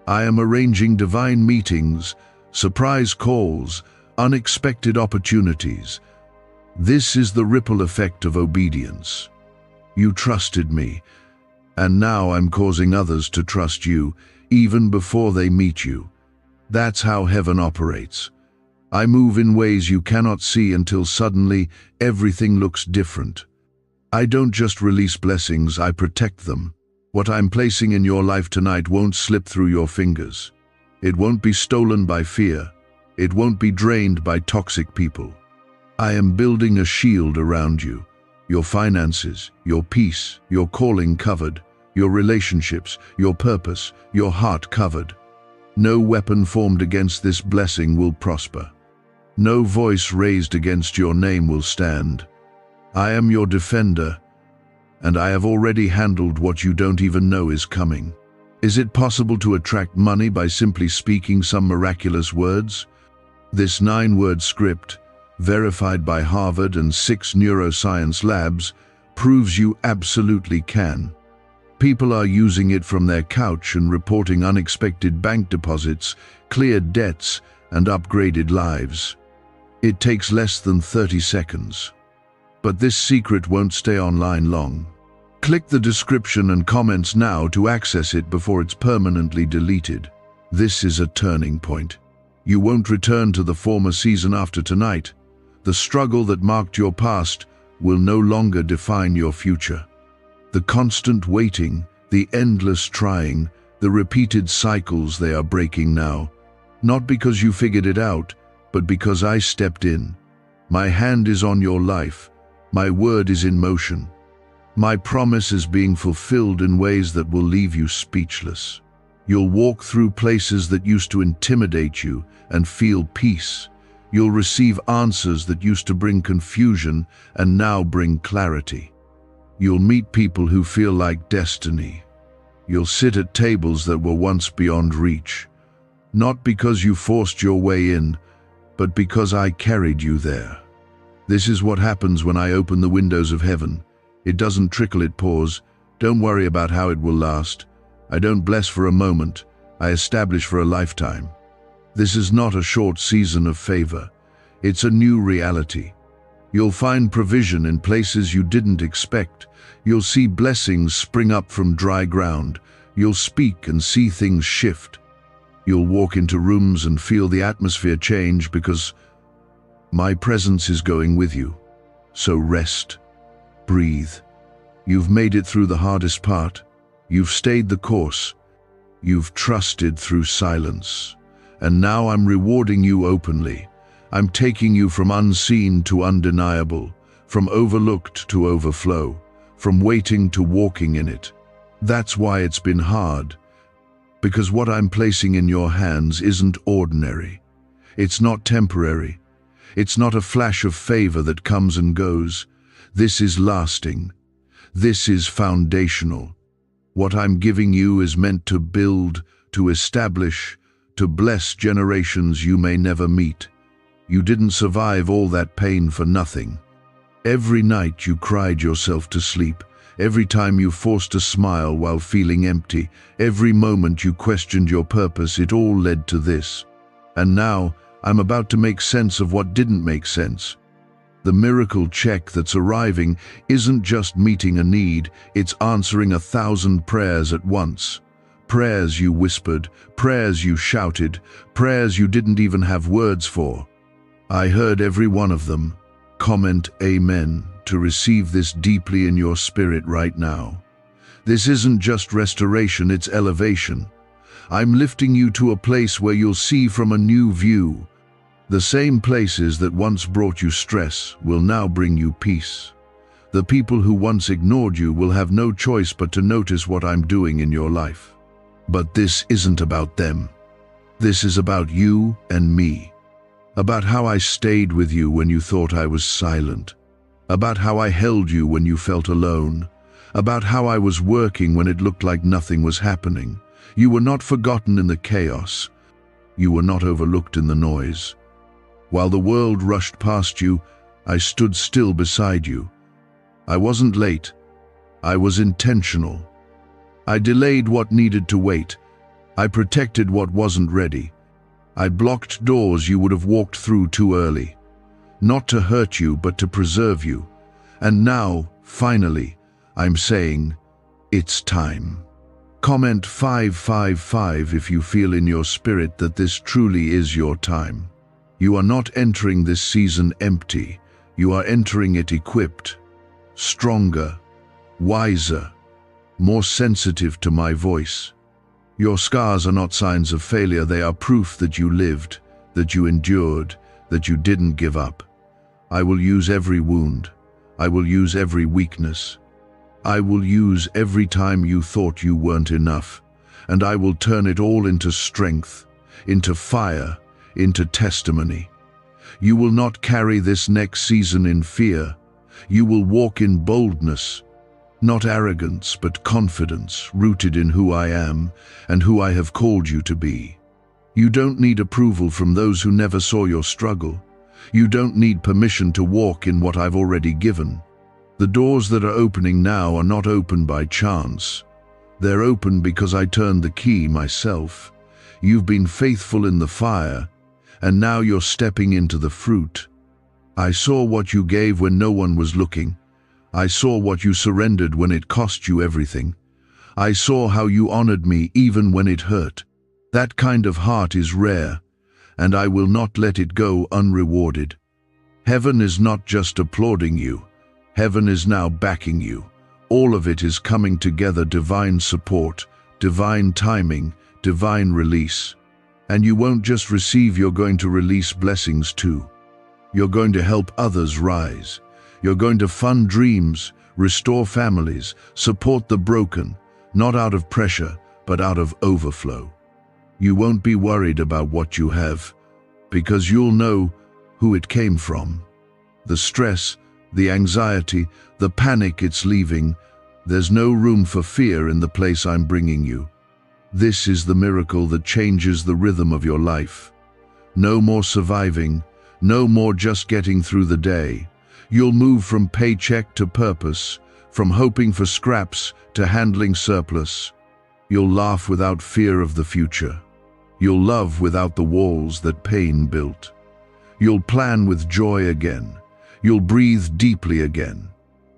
I am arranging divine meetings, surprise calls, unexpected opportunities. This is the ripple effect of obedience. You trusted me, and now I'm causing others to trust you, even before they meet you. That's how heaven operates. I move in ways you cannot see until suddenly everything looks different. I don't just release blessings, I protect them. What I'm placing in your life tonight won't slip through your fingers. It won't be stolen by fear. It won't be drained by toxic people. I am building a shield around you. Your finances, your peace, your calling covered, your relationships, your purpose, your heart covered. No weapon formed against this blessing will prosper. No voice raised against your name will stand. I am your defender, and I have already handled what you don't even know is coming. Is it possible to attract money by simply speaking some miraculous words? This 9-word script, verified by Harvard and 6 neuroscience labs, proves you absolutely can. People are using it from their couch and reporting unexpected bank deposits, cleared debts, and upgraded lives. It takes less than 30 seconds. But this secret won't stay online long. Click the description and comments now to access it before it's permanently deleted. This is a turning point. You won't return to the former season after tonight. The struggle that marked your past will no longer define your future. The constant waiting, the endless trying, the repeated cycles they are breaking now. Not because you figured it out, but because I stepped in. My hand is on your life. My word is in motion. My promise is being fulfilled in ways that will leave you speechless. You'll walk through places that used to intimidate you and feel peace. You'll receive answers that used to bring confusion and now bring clarity. You'll meet people who feel like destiny. You'll sit at tables that were once beyond reach. Not because you forced your way in, but because I carried you there. This is what happens when I open the windows of heaven. It doesn't trickle, it pours. Don't worry about how it will last. I don't bless for a moment. I establish for a lifetime. This is not a short season of favor. It's a new reality. You'll find provision in places you didn't expect. You'll see blessings spring up from dry ground. You'll speak and see things shift. You'll walk into rooms and feel the atmosphere change because my presence is going with you. So rest, breathe. You've made it through the hardest part. You've stayed the course. You've trusted through silence. And now I'm rewarding you openly. I'm taking you from unseen to undeniable, from overlooked to overflow, from waiting to walking in it. That's why it's been hard. Because what I'm placing in your hands isn't ordinary. It's not temporary. It's not a flash of favor that comes and goes. This is lasting. This is foundational. What I'm giving you is meant to build, to establish, to bless generations you may never meet. You didn't survive all that pain for nothing. Every night you cried yourself to sleep. Every time you forced a smile while feeling empty, every moment you questioned your purpose, it all led to this. And now, I'm about to make sense of what didn't make sense. The miracle check that's arriving isn't just meeting a need, it's answering 1,000 prayers at once. Prayers you whispered, prayers you shouted, prayers you didn't even have words for. I heard every one of them. Comment Amen to receive this deeply in your spirit right now. This isn't just restoration, it's elevation. I'm lifting you to a place where you'll see from a new view. The same places that once brought you stress will now bring you peace. The people who once ignored you will have no choice but to notice what I'm doing in your life. But this isn't about them. This is about you and me. about how I stayed with you when you thought I was silent, about how I held you when you felt alone, about how I was working when it looked like nothing was happening. You were not forgotten in the chaos. You were not overlooked in the noise. While the world rushed past you, I stood still beside you. I wasn't late. I was intentional. I delayed what needed to wait. I protected what wasn't ready. I blocked doors you would have walked through too early. Not to hurt you, but to preserve you. And now, finally, I'm saying, it's time. Comment 555 if you feel in your spirit that this truly is your time. You are not entering this season empty. You are entering it equipped, stronger, wiser, more sensitive to my voice. Your scars are not signs of failure. They are proof that you lived, that you endured, that you didn't give up. I will use every wound. I will use every weakness. I will use every time you thought you weren't enough, and I will turn it all into strength, into fire, into testimony. You will not carry this next season in fear. You will walk in boldness, not arrogance, but confidence, rooted in who I am and who I have called you to be. You don't need approval from those who never saw your struggle. You don't need permission to walk in what I've already given. The doors that are opening now are not open by chance. They're open because I turned the key myself. You've been faithful in the fire, and now you're stepping into the fruit. I saw what you gave when no one was looking. I saw what you surrendered when it cost you everything. I saw how you honored me even when it hurt. That kind of heart is rare, and I will not let it go unrewarded. Heaven is not just applauding you. Heaven is now backing you. All of it is coming together: divine support, divine timing, divine release. And you won't just receive, you're going to release blessings too. You're going to help others rise. You're going to fund dreams, restore families, support the broken, not out of pressure, but out of overflow. You won't be worried about what you have, because you'll know who it came from. The stress, the anxiety, the panic it's leaving, there's no room for fear in the place I'm bringing you. This is the miracle that changes the rhythm of your life. No more surviving, no more just getting through the day. You'll move from paycheck to purpose, from hoping for scraps to handling surplus. You'll laugh without fear of the future. You'll love without the walls that pain built. You'll plan with joy again. You'll breathe deeply again.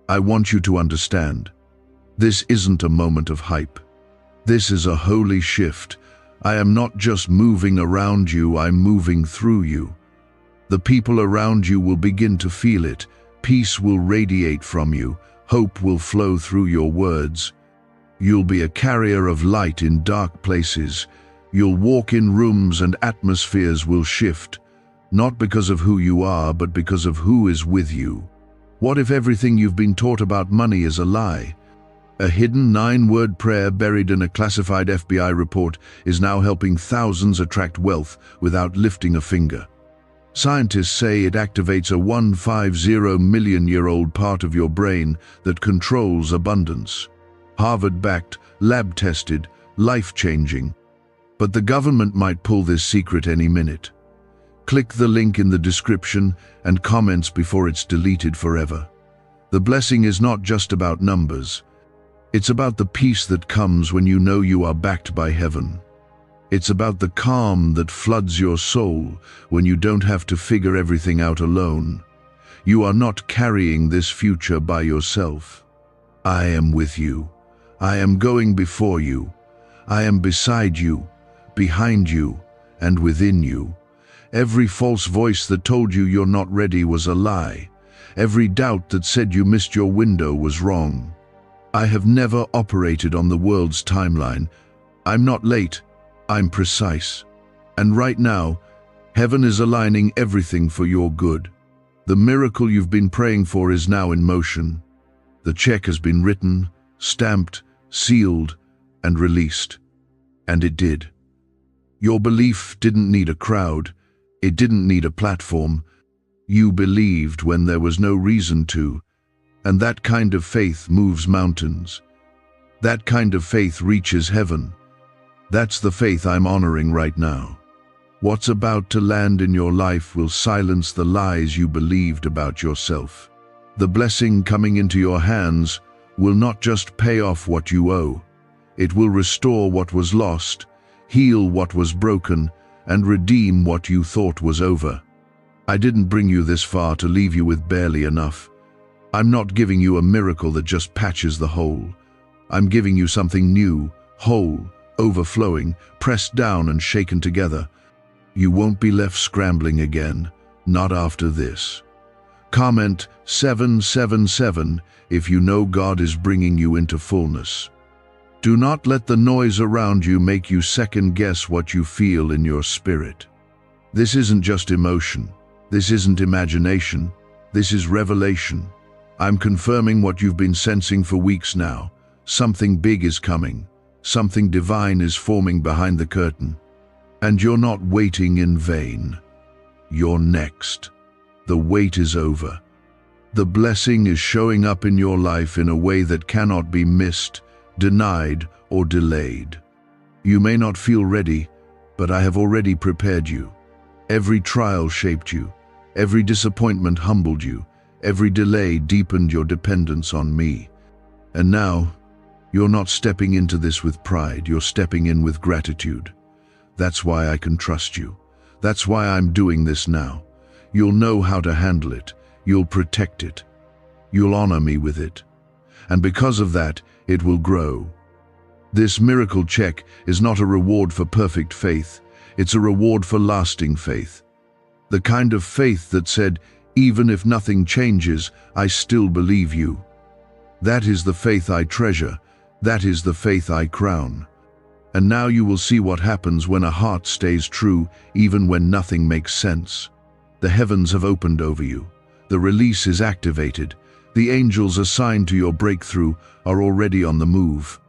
I want you to understand, this isn't a moment of hype. This is a holy shift. I am not just moving around you, I'm moving through you. The people around you will begin to feel it. Peace will radiate from you. Hope will flow through your words. You'll be a carrier of light in dark places. You'll walk in rooms and atmospheres will shift, not because of who you are, but because of who is with you. What if everything you've been taught about money is a lie? A hidden 9-word prayer buried in a classified FBI report is now helping thousands attract wealth without lifting a finger. Scientists say it activates a 150-million-year-old part of your brain that controls abundance. Harvard-backed, lab-tested, life-changing. But the government might pull this secret any minute. Click the link in the description and comments before it's deleted forever. The blessing is not just about numbers. It's about the peace that comes when you know you are backed by heaven. It's about the calm that floods your soul when you don't have to figure everything out alone. You are not carrying this future by yourself. I am with you. I am going before you. I am beside you, behind you, and within you. Every false voice that told you you're not ready was a lie. Every doubt that said you missed your window was wrong. I have never operated on the world's timeline. I'm not late, I'm precise. And right now, heaven is aligning everything for your good. The miracle you've been praying for is now in motion. The check has been written, stamped, sealed, and released. And it did. Your belief didn't need a crowd. It didn't need a platform. You believed when there was no reason to, and that kind of faith moves mountains. That kind of faith reaches heaven. That's the faith I'm honoring right now. What's about to land in your life will silence the lies you believed about yourself. The blessing coming into your hands will not just pay off what you owe. It will restore what was lost, heal what was broken, and redeem what you thought was over. I didn't bring you this far to leave you with barely enough. I'm not giving you a miracle that just patches the hole. I'm giving you something new, whole, overflowing, pressed down and shaken together. You won't be left scrambling again, not after this. Comment 777 if you know God is bringing you into fullness. Do not let the noise around you make you second-guess what you feel in your spirit. This isn't just emotion. This isn't imagination. This is revelation. I'm confirming what you've been sensing for weeks now. Something big is coming. Something divine is forming behind the curtain. And you're not waiting in vain. You're next. The wait is over. The blessing is showing up in your life in a way that cannot be missed, denied, or delayed. You may not feel ready, but I have already prepared you. Every trial shaped you. Every disappointment humbled you. Every delay deepened your dependence on me. And now, you're not stepping into this with pride, you're stepping in with gratitude. That's why I can trust you. That's why I'm doing this now. You'll know how to handle it. You'll protect it. You'll honor me with it. And because of that, it will grow. This miracle check is not a reward for perfect faith. It's a reward for lasting faith. The kind of faith that said, even if nothing changes, I still believe you. That is the faith I treasure. That is the faith I crown. And now you will see what happens when a heart stays true, even when nothing makes sense. The heavens have opened over you. The release is activated. The angels assigned to your breakthrough are already on the move.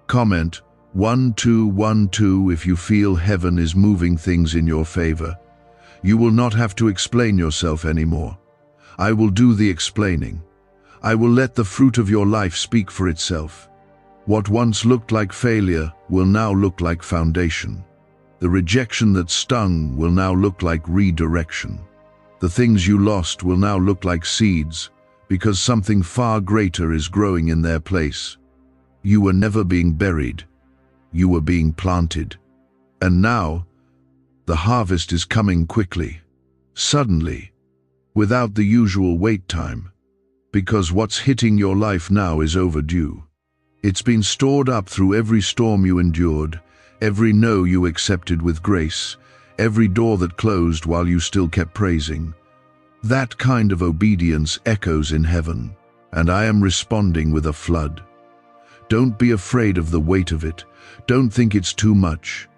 Comment 1212 if you feel heaven is moving things in your favor. You will not have to explain yourself anymore. I will do the explaining. I will let the fruit of your life speak for itself. What once looked like failure will now look like foundation. The rejection that stung will now look like redirection. The things you lost will now look like seeds, because something far greater is growing in their place. You were never being buried. You were being planted. And now, the harvest is coming quickly, suddenly, without the usual wait time, because what's hitting your life now is overdue. It's been stored up through every storm you endured, every no you accepted with grace, every door that closed while you still kept praising. That kind of obedience echoes in heaven, and I am responding with a flood. Don't be afraid of the weight of it. Don't think it's too much.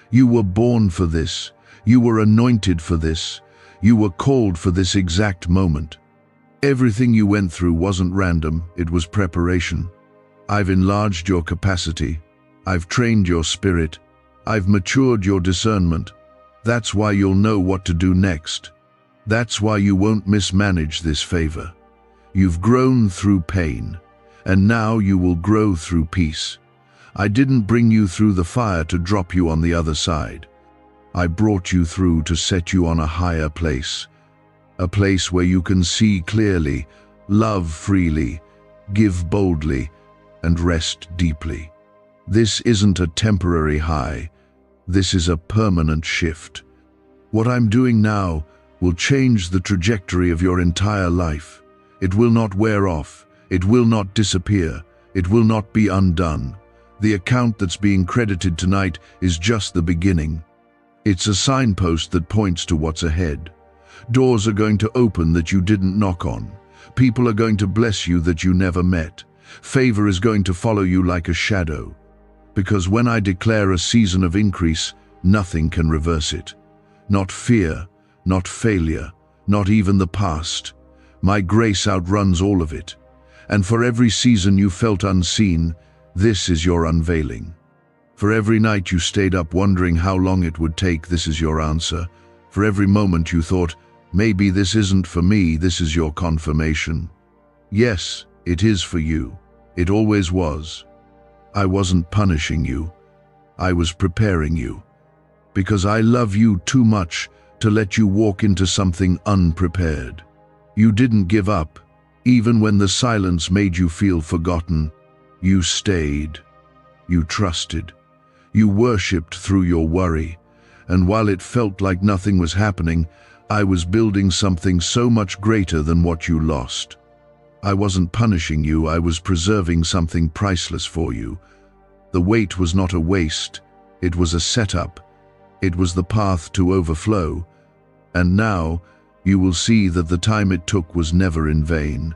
You were born for this. You were anointed for this. You were called for this exact moment. Everything you went through wasn't random, it was preparation. I've enlarged your capacity. I've trained your spirit. I've matured your discernment. That's why you'll know what to do next. That's why you won't mismanage this favor. You've grown through pain, and now you will grow through peace. I didn't bring you through the fire to drop you on the other side. I brought you through to set you on a higher place. A place where you can see clearly, love freely, give boldly, and rest deeply. This isn't a temporary high. This is a permanent shift. What I'm doing now will change the trajectory of your entire life. It will not wear off. It will not disappear. It will not be undone. The account that's being credited tonight is just the beginning. It's a signpost that points to what's ahead. Doors are going to open that you didn't knock on. People are going to bless you that you never met. Favor is going to follow you like a shadow. Because when I declare a season of increase, nothing can reverse it. Not fear, not failure, not even the past. My grace outruns all of it. And for every season you felt unseen, this is your unveiling. For every night you stayed up wondering how long it would take, this is your answer. For every moment you thought, maybe this isn't for me, this is your confirmation. Yes, it is for you. It always was. I wasn't punishing you. I was preparing you. Because I love you too much to let you walk into something unprepared. You didn't give up, even when the silence made you feel forgotten. You stayed. You trusted. You worshipped through your worry. And while it felt like nothing was happening, I was building something so much greater than what you lost. I wasn't punishing you, I was preserving something priceless for you. The wait was not a waste, it was a setup. It was the path to overflow. And now, you will see that the time it took was never in vain.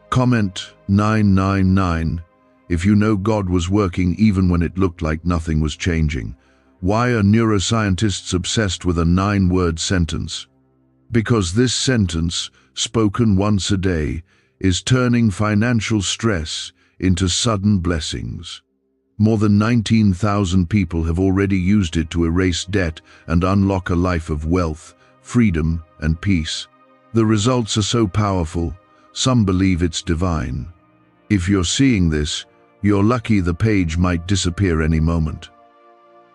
Comment 999 if you know God was working even when it looked like nothing was changing. Why are neuroscientists obsessed with a 9-word sentence? Because this sentence, spoken once a day, is turning financial stress into sudden blessings. More than 19,000 people have already used it to erase debt and unlock a life of wealth, freedom, and peace. The results are so powerful, some believe it's divine. If you're seeing this, you're lucky. The page might disappear any moment.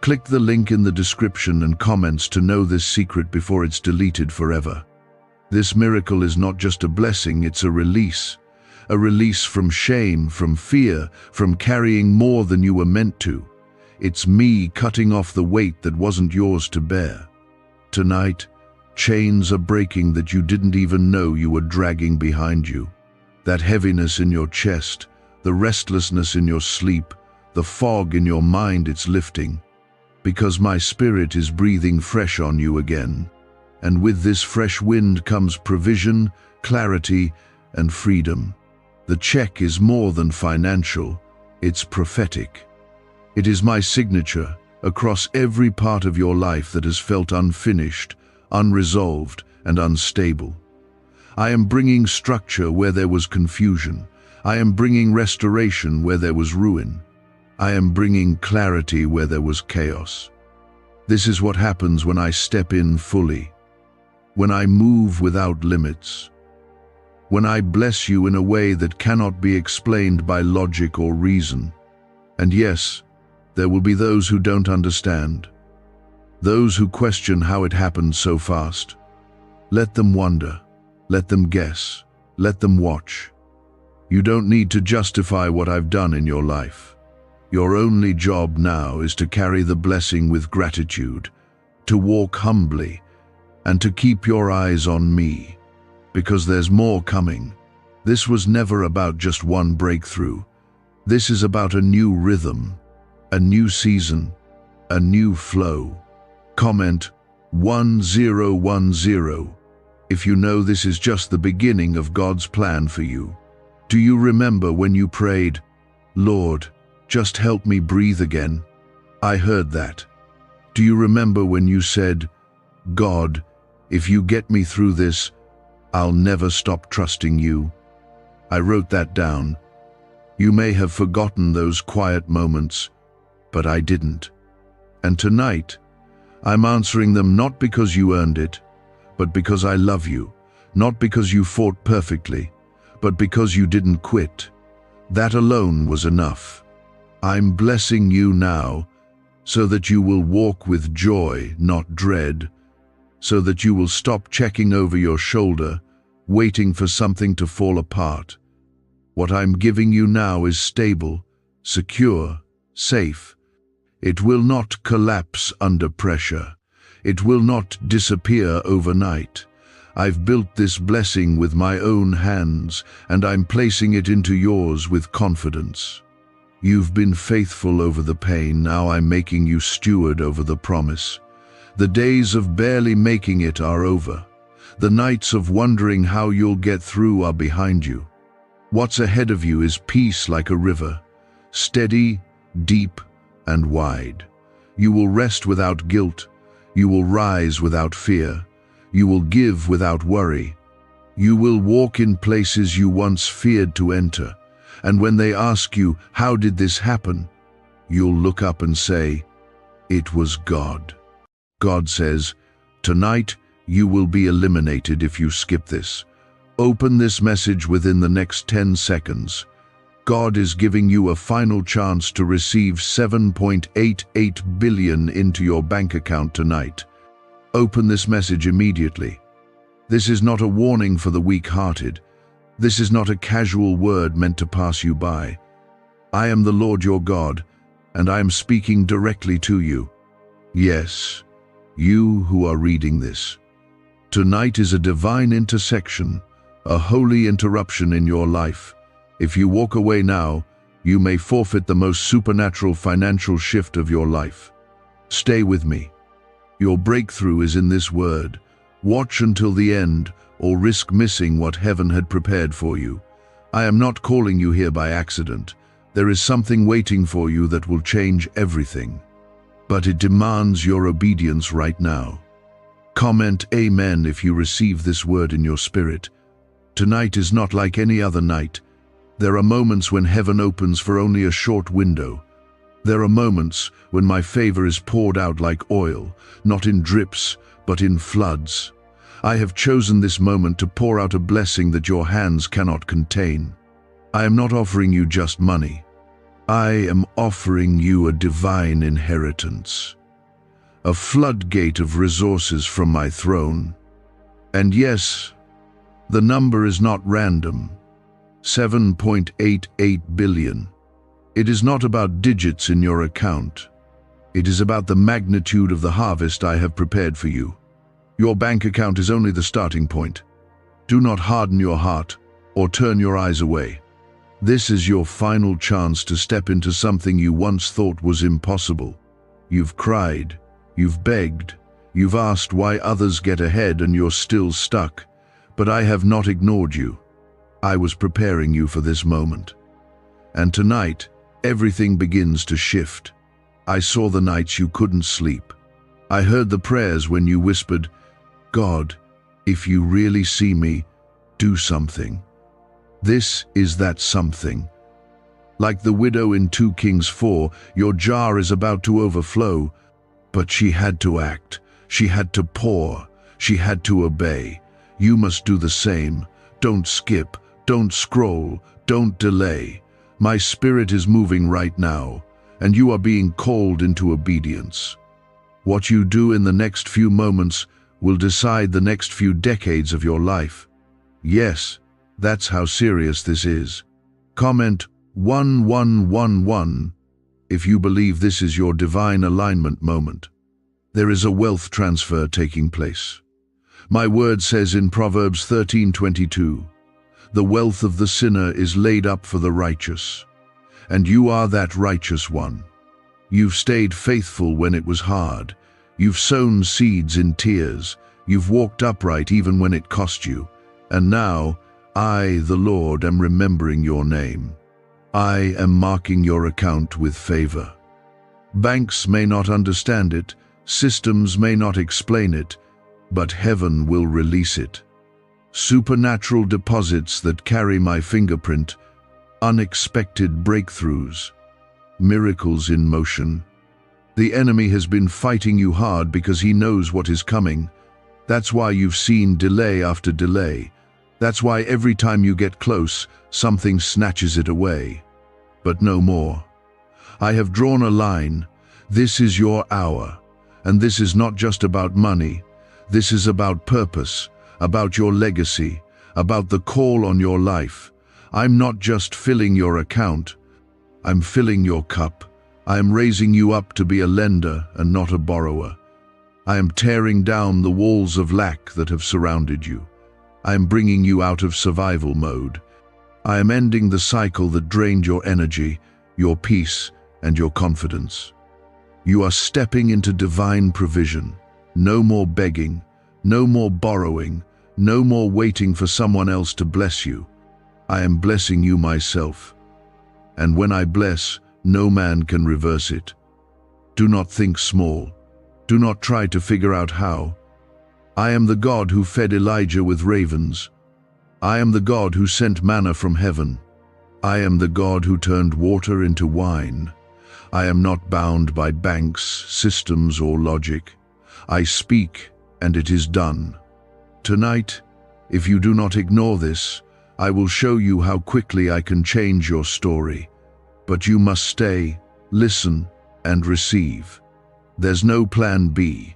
Click the link in the description and comments to know this secret before it's deleted forever. This miracle is not just a blessing, it's a release. A release from shame, from fear, from carrying more than you were meant to. It's me cutting off the weight that wasn't yours to bear. Tonight, chains are breaking that you didn't even know you were dragging behind you. That heaviness in your chest, the restlessness in your sleep, the fog in your mind, it's lifting. Because my spirit is breathing fresh on you again. And with this fresh wind comes provision, clarity, and freedom. The check is more than financial, it's prophetic. It is my signature across every part of your life that has felt unfinished, unresolved, and unstable. I am bringing structure where there was confusion. I am bringing restoration where there was ruin. I am bringing clarity where there was chaos. This is what happens when I step in fully, when I move without limits, when I bless you in a way that cannot be explained by logic or reason. And yes, there will be those who don't understand, those who question how it happened so fast. Let them wonder, let them guess, let them watch. You don't need to justify what I've done in your life. Your only job now is to carry the blessing with gratitude, to walk humbly, and to keep your eyes on me, because there's more coming. This was never about just one breakthrough. This is about a new rhythm, a new season, a new flow. Comment 1010 if you know this is just the beginning of God's plan for you. Do you remember when you prayed, "Lord, just help me breathe again"? I heard that. Do you remember when you said, "God, if you get me through this, I'll never stop trusting you"? I wrote that down. You may have forgotten those quiet moments, but I didn't. And tonight, I'm answering them not because you earned it, but because I love you, not because you fought perfectly, but because you didn't quit. That alone was enough. I'm blessing you now so that you will walk with joy, not dread, so that you will stop checking over your shoulder, waiting for something to fall apart. What I'm giving you now is stable, secure, safe. It will not collapse under pressure. It will not disappear overnight. I've built this blessing with my own hands, and I'm placing it into yours with confidence. You've been faithful over the pain, now I'm making you steward over the promise. The days of barely making it are over. The nights of wondering how you'll get through are behind you. What's ahead of you is peace like a river, steady, deep, and wide. You will rest without guilt. You will rise without fear. You will give without worry. You will walk in places you once feared to enter. And when they ask you, "How did this happen?" you'll look up and say, "It was God." God says, "Tonight, You will be eliminated if you skip this. Open this message within the next 10 seconds. God is giving you a final chance to receive 7.88 billion into your bank account tonight. Open this message immediately. This is not a warning for the weak-hearted. This is not a casual word meant to pass you by. I am the Lord your God, and I am speaking directly to you. Yes, you who are reading this. Tonight is a divine intersection, a holy interruption in your life. If you walk away now, you may forfeit the most supernatural financial shift of your life. Stay with me. Your breakthrough is in this word. Watch until the end, or risk missing what heaven had prepared for you. I am not calling you here by accident. There is something waiting for you that will change everything. But it demands your obedience right now. Comment Amen if you receive this word in your spirit. Tonight is not like any other night. There are moments when heaven opens for only a short window. There are moments when my favor is poured out like oil, not in drips, but in floods. I have chosen this moment to pour out a blessing that your hands cannot contain. I am not offering you just money. I am offering you a divine inheritance, a floodgate of resources from my throne. And yes, the number is not random. 7.88 billion. It is not about digits in your account. It is about the magnitude of the harvest I have prepared for you. Your bank account is only the starting point. Do not harden your heart or turn your eyes away. This is your final chance to step into something you once thought was impossible. You've cried, you've begged, you've asked why others get ahead and you're still stuck. But I have not ignored you. I was preparing you for this moment. And tonight, everything begins to shift. I saw the nights you couldn't sleep. I heard the prayers when you whispered, God, if you really see me, do something. This is that something. Like the widow in 2 Kings 4, your jar is about to overflow, but she had to act, she had to pour, she had to obey. You must do the same. Don't skip, don't scroll, don't delay. My spirit is moving right now, and you are being called into obedience. What you do in the next few moments will decide the next few decades of your life. Yes, that's how serious this is. Comment 1111 if you believe this is your divine alignment moment. There is a wealth transfer taking place. My word says in Proverbs 13:22, the wealth of the sinner is laid up for the righteous, and you are that righteous one. You've stayed faithful when it was hard. You've sown seeds in tears. You've walked upright even when it cost you. And now, I, the Lord, am remembering your name. I am marking your account with favor. Banks may not understand it, systems may not explain it, but heaven will release it. Supernatural deposits that carry my fingerprint, unexpected breakthroughs, miracles in motion. The enemy has been fighting you hard because he knows what is coming. That's why you've seen delay after delay. That's why every time you get close, something snatches it away. But no more. I have drawn a line. This is your hour. And this is not just about money. This is about purpose, about your legacy, about the call on your life. I'm not just filling your account. I'm filling your cup. I am raising you up to be a lender and not a borrower. I am tearing down the walls of lack that have surrounded you. I am bringing you out of survival mode. I am ending the cycle that drained your energy, your peace, and your confidence. You are stepping into divine provision. No more begging, no more borrowing, no more waiting for someone else to bless you. I am blessing you myself. And when I bless, no man can reverse it. Do not think small. Do not try to figure out how. I am the God who fed Elijah with ravens. I am the God who sent manna from heaven. I am the God who turned water into wine. I am not bound by banks, systems, or logic. I speak, and it is done. Tonight, if you do not ignore this, I will show you how quickly I can change your story. But you must stay, listen, and receive. There's no plan B.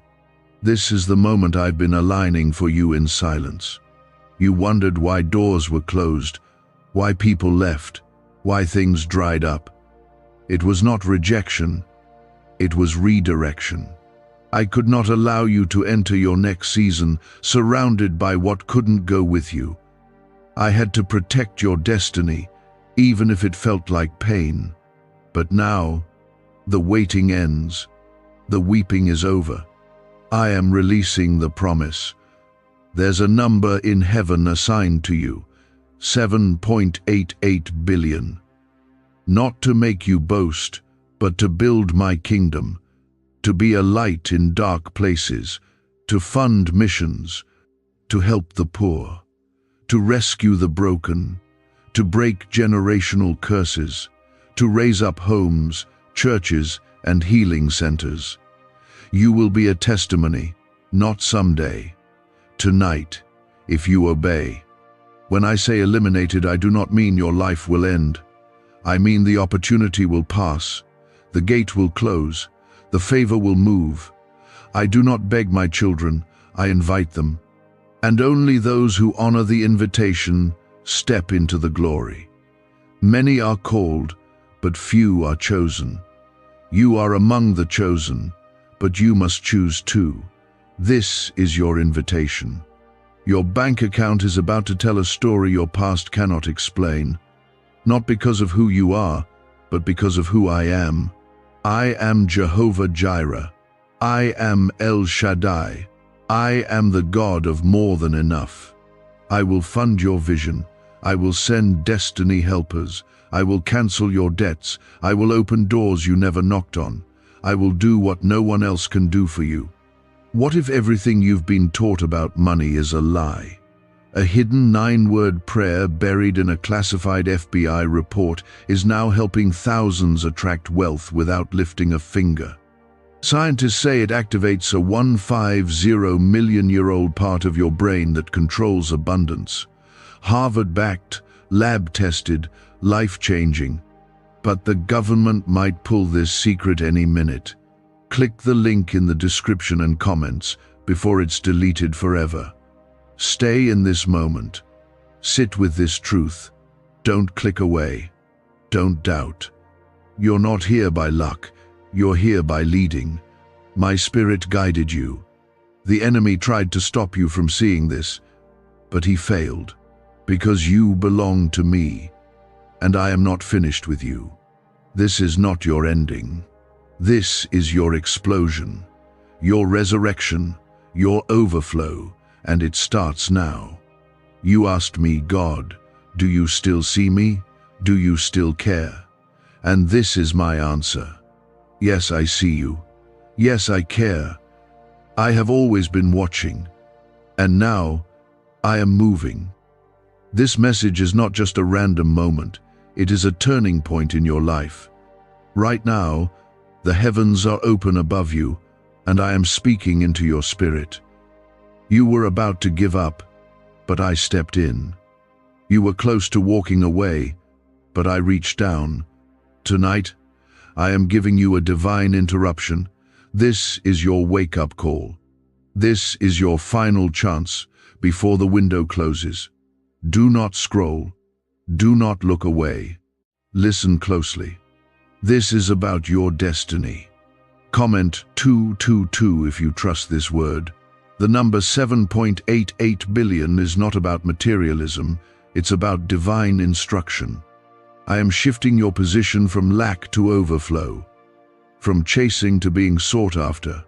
This is the moment I've been aligning for you in silence. You wondered why doors were closed, why people left, why things dried up. It was not rejection, it was redirection. I could not allow you to enter your next season surrounded by what couldn't go with you. I had to protect your destiny, even if it felt like pain. But now, the waiting ends. The weeping is over. I am releasing the promise. There's a number in heaven assigned to you, 7.88 billion. Not to make you boast, but to build my kingdom, to be a light in dark places, to fund missions, to help the poor, to rescue the broken, to break generational curses, to raise up homes, churches, and healing centers. You will be a testimony, not someday. Tonight, if you obey. When I say eliminated, I do not mean your life will end. I mean the opportunity will pass, the gate will close, the favor will move. I do not beg my children, I invite them. And only those who honor the invitation step into the glory. Many are called, but few are chosen. You are among the chosen, but you must choose too. This is your invitation. Your bank account is about to tell a story your past cannot explain. Not because of who you are, but because of who I am. I am Jehovah Jireh. I am El Shaddai. I am the God of more than enough. I will fund your vision. I will send destiny helpers. I will cancel your debts. I will open doors you never knocked on. I will do what no one else can do for you. What if everything you've been taught about money is a lie? A hidden 9-word prayer buried in a classified FBI report is now helping thousands attract wealth without lifting a finger. Scientists say it activates a 150 million-year-old part of your brain that controls abundance. Harvard-backed, lab-tested, life-changing. But the government might pull this secret any minute. Click the link in the description and comments before it's deleted forever. Stay in this moment. Sit with this truth. Don't click away. Don't doubt. You're not here by luck. You're here by leading. My spirit guided you. The enemy tried to stop you from seeing this, but he failed, because you belong to me, and I am not finished with you. This is not your ending. This is your explosion, your resurrection, your overflow, and it starts now. You asked me, God, do you still see me? Do you still care? And this is my answer. Yes, I see you. Yes, I care. I have always been watching. And now, I am moving. This message is not just a random moment. It is a turning point in your life. Right now, the heavens are open above you, and I am speaking into your spirit. You were about to give up, but I stepped in. You were close to walking away, but I reached down. Tonight, I am giving you a divine interruption. This is your wake-up call. This is your final chance before the window closes. Do not scroll. Do not look away. Listen closely. This is about your destiny. Comment 222 if you trust this word. The number 7.88 billion is not about materialism, it's about divine instruction. I am shifting your position from lack to overflow, from chasing to being sought after,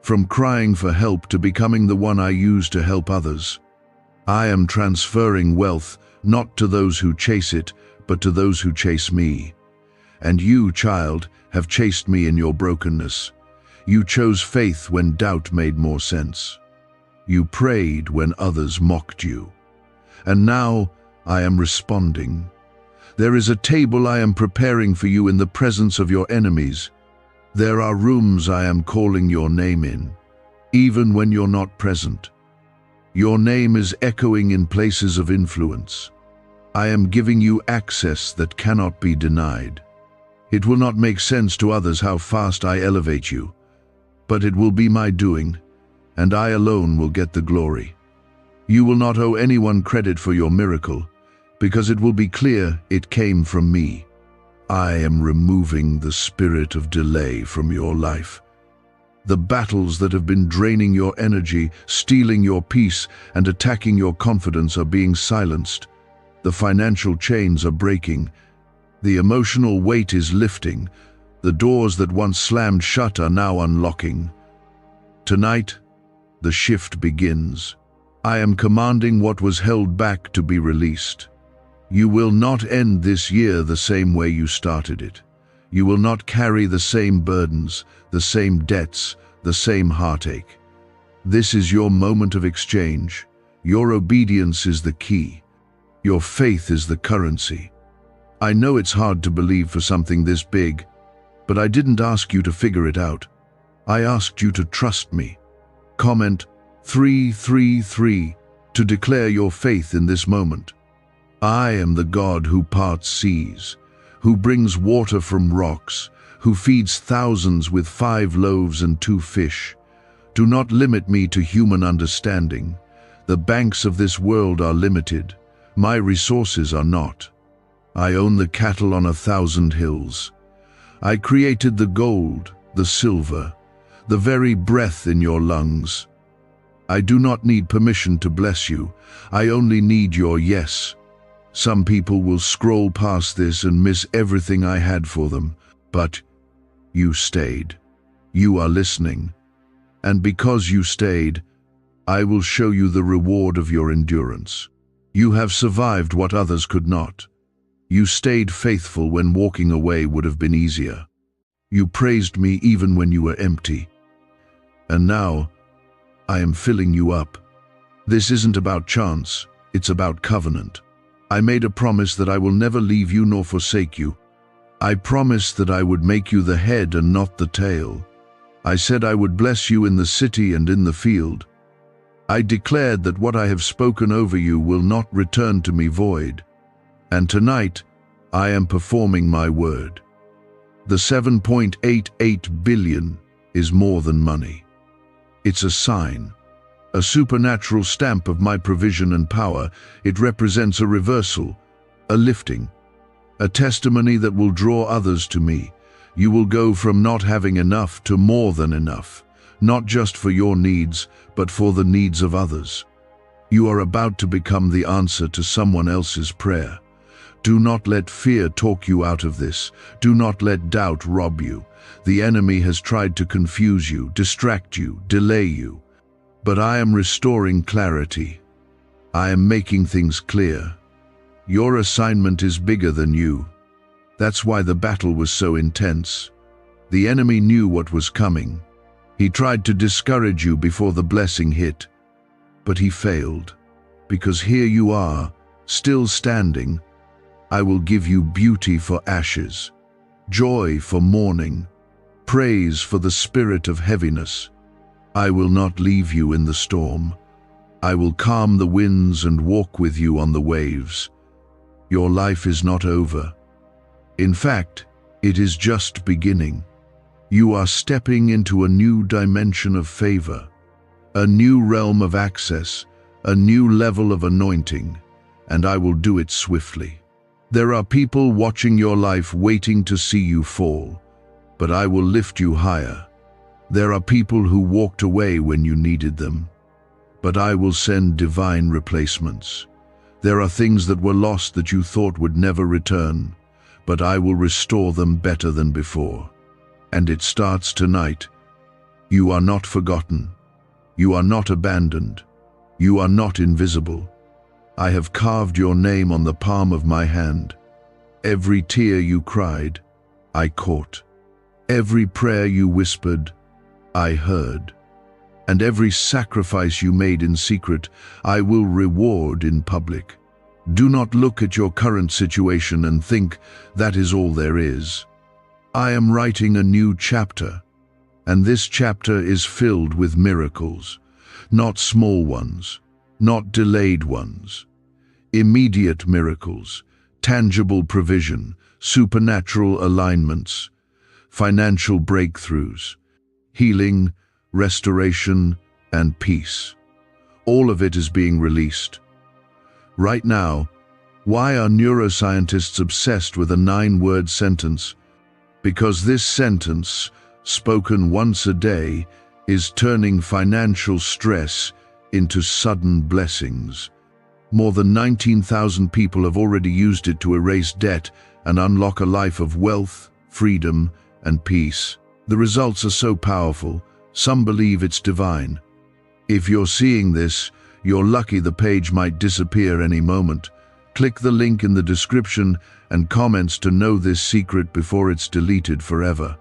from crying for help to becoming the one I use to help others. I am transferring wealth not to those who chase it, but to those who chase me. And you, child, have chased me in your brokenness. You chose faith when doubt made more sense. You prayed when others mocked you. And now I am responding. There is a table I am preparing for you in the presence of your enemies. There are rooms I am calling your name in, even when you're not present. Your name is echoing in places of influence. I am giving you access that cannot be denied. It will not make sense to others how fast I elevate you, but it will be my doing, and I alone will get the glory. You will not owe anyone credit for your miracle, because it will be clear it came from me. I am removing the spirit of delay from your life. The battles that have been draining your energy, stealing your peace, and attacking your confidence are being silenced. The financial chains are breaking. The emotional weight is lifting. The doors that once slammed shut are now unlocking. Tonight, the shift begins. I am commanding what was held back to be released. You will not end this year the same way you started it. You will not carry the same burdens, the same debts, the same heartache. This is your moment of exchange. Your obedience is the key. Your faith is the currency. I know it's hard to believe for something this big, but I didn't ask you to figure it out. I asked you to trust me. Comment 333 to declare your faith in this moment. I am the God who parts seas, who brings water from rocks, who feeds thousands with 5 loaves and 2 fish. Do not limit me to human understanding. The banks of this world are limited. My resources are not. I own the cattle on 1,000 hills. I created the gold, the silver, the very breath in your lungs. I do not need permission to bless you. I only need your yes. Some people will scroll past this and miss everything I had for them, but you stayed. You are listening. And because you stayed, I will show you the reward of your endurance. You have survived what others could not. You stayed faithful when walking away would have been easier. You praised me even when you were empty. And now, I am filling you up. This isn't about chance, it's about covenant. I made a promise that I will never leave you nor forsake you. I promised that I would make you the head and not the tail. I said I would bless you in the city and in the field. I declared that what I have spoken over you will not return to me void. And tonight, I am performing my word. The 7.88 billion is more than money. It's a sign, a supernatural stamp of my provision and power. It represents a reversal, a lifting, a testimony that will draw others to me. You will go from not having enough to more than enough, not just for your needs, but for the needs of others. You are about to become the answer to someone else's prayer. Do not let fear talk you out of this. Do not let doubt rob you. The enemy has tried to confuse you, distract you, delay you. But I am restoring clarity. I am making things clear. Your assignment is bigger than you. That's why the battle was so intense. The enemy knew what was coming. He tried to discourage you before the blessing hit. But he failed, because here you are, still standing. I will give you beauty for ashes, joy for mourning, praise for the spirit of heaviness. I will not leave you in the storm. I will calm the winds and walk with you on the waves. Your life is not over. In fact, it is just beginning. You are stepping into a new dimension of favor, a new realm of access, a new level of anointing, and I will do it swiftly. There are people watching your life waiting to see you fall, but I will lift you higher. There are people who walked away when you needed them, but I will send divine replacements. There are things that were lost that you thought would never return, but I will restore them better than before. And it starts tonight. You are not forgotten. You are not abandoned. You are not invisible. I have carved your name on the palm of my hand. Every tear you cried, I caught. Every prayer you whispered, I heard. And every sacrifice you made in secret, I will reward in public. Do not look at your current situation and think that is all there is. I am writing a new chapter, and this chapter is filled with miracles, not small ones, not delayed ones. Immediate miracles, tangible provision, supernatural alignments, financial breakthroughs, healing, restoration, and peace. All of it is being released. Right now, why are neuroscientists obsessed with a 9-word sentence? Because this sentence, spoken once a day, is turning financial stress into sudden blessings. More than 19,000 people have already used it to erase debt and unlock a life of wealth, freedom, and peace. The results are so powerful, some believe it's divine. If you're seeing this, you're lucky. The page might disappear any moment. Click the link in the description and comments to know this secret before it's deleted forever.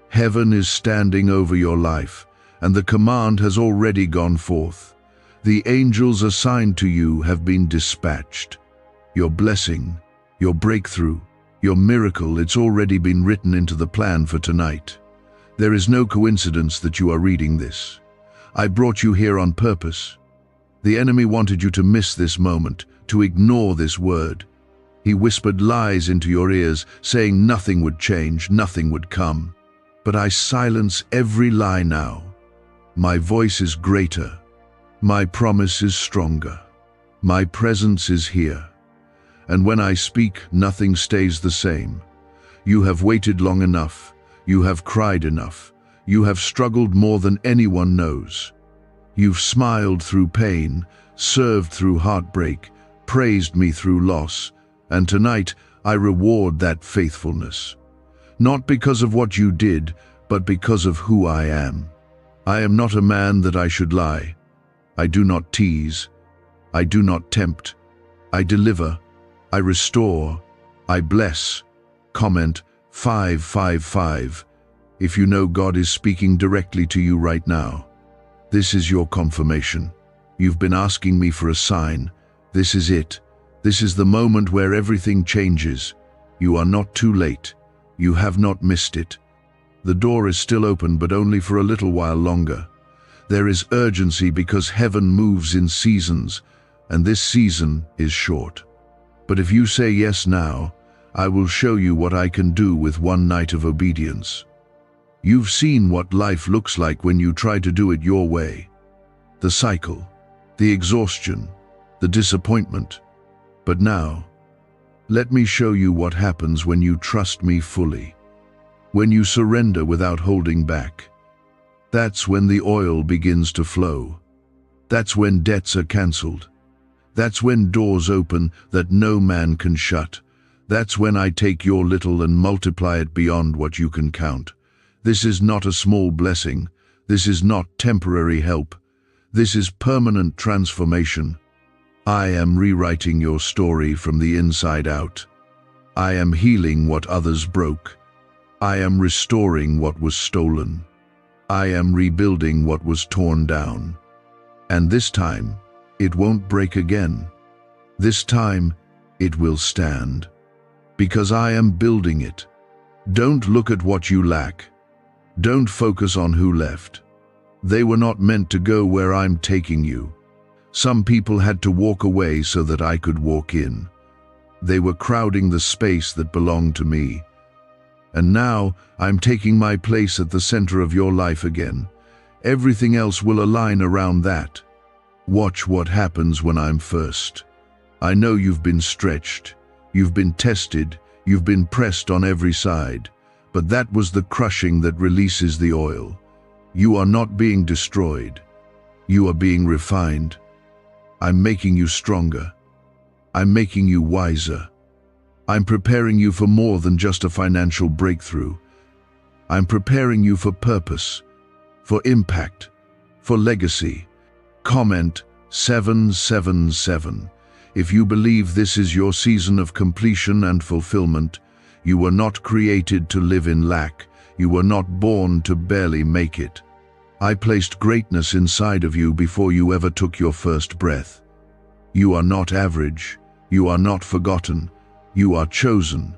Heaven is standing over your life, and the command has already gone forth. The angels assigned to you have been dispatched. Your blessing, your breakthrough, your miracle, it's already been written into the plan for tonight. There is no coincidence that you are reading this. I brought you here on purpose. The enemy wanted you to miss this moment, to ignore this word. He whispered lies into your ears, saying nothing would change, nothing would come. But I silence every lie now. My voice is greater. My promise is stronger. My presence is here. And when I speak, nothing stays the same. You have waited long enough. You have cried enough. You have struggled more than anyone knows. You've smiled through pain, served through heartbreak, praised me through loss, and tonight I reward that faithfulness. Not because of what you did, but because of who I am. I am not a man that I should lie. I do not tease. I do not tempt. I deliver. I restore. I bless. Comment 555 if you know God is speaking directly to you right now. This is your confirmation. You've been asking me for a sign. This is it. This is the moment where everything changes. You are not too late. You have not missed it. The door is still open, but only for a little while longer. There is urgency because heaven moves in seasons, and this season is short. But if you say yes now, I will show you what I can do with one night of obedience. You've seen what life looks like when you try to do it your way. The cycle, the exhaustion, the disappointment. But now, let me show you what happens when you trust me fully. When you surrender without holding back. That's when the oil begins to flow. That's when debts are cancelled. That's when doors open that no man can shut. That's when I take your little and multiply it beyond what you can count. This is not a small blessing. This is not temporary help. This is permanent transformation. I am rewriting your story from the inside out. I am healing what others broke. I am restoring what was stolen. I am rebuilding what was torn down. And this time, it won't break again. This time, it will stand. Because I am building it. Don't look at what you lack. Don't focus on who left. They were not meant to go where I'm taking you. Some people had to walk away so that I could walk in. They were crowding the space that belonged to me. And now I'm taking my place at the center of your life again. Everything else will align around that. Watch what happens when I'm first. I know you've been stretched, you've been tested, you've been pressed on every side, but that was the crushing that releases the oil. You are not being destroyed. You are being refined. I'm making you stronger. I'm making you wiser. I'm preparing you for more than just a financial breakthrough. I'm preparing you for purpose, for impact, for legacy. Comment 777 if you believe this is your season of completion and fulfillment. You were not created to live in lack. You were not born to barely make it. I placed greatness inside of you before you ever took your first breath. You are not average. You are not forgotten. You are chosen.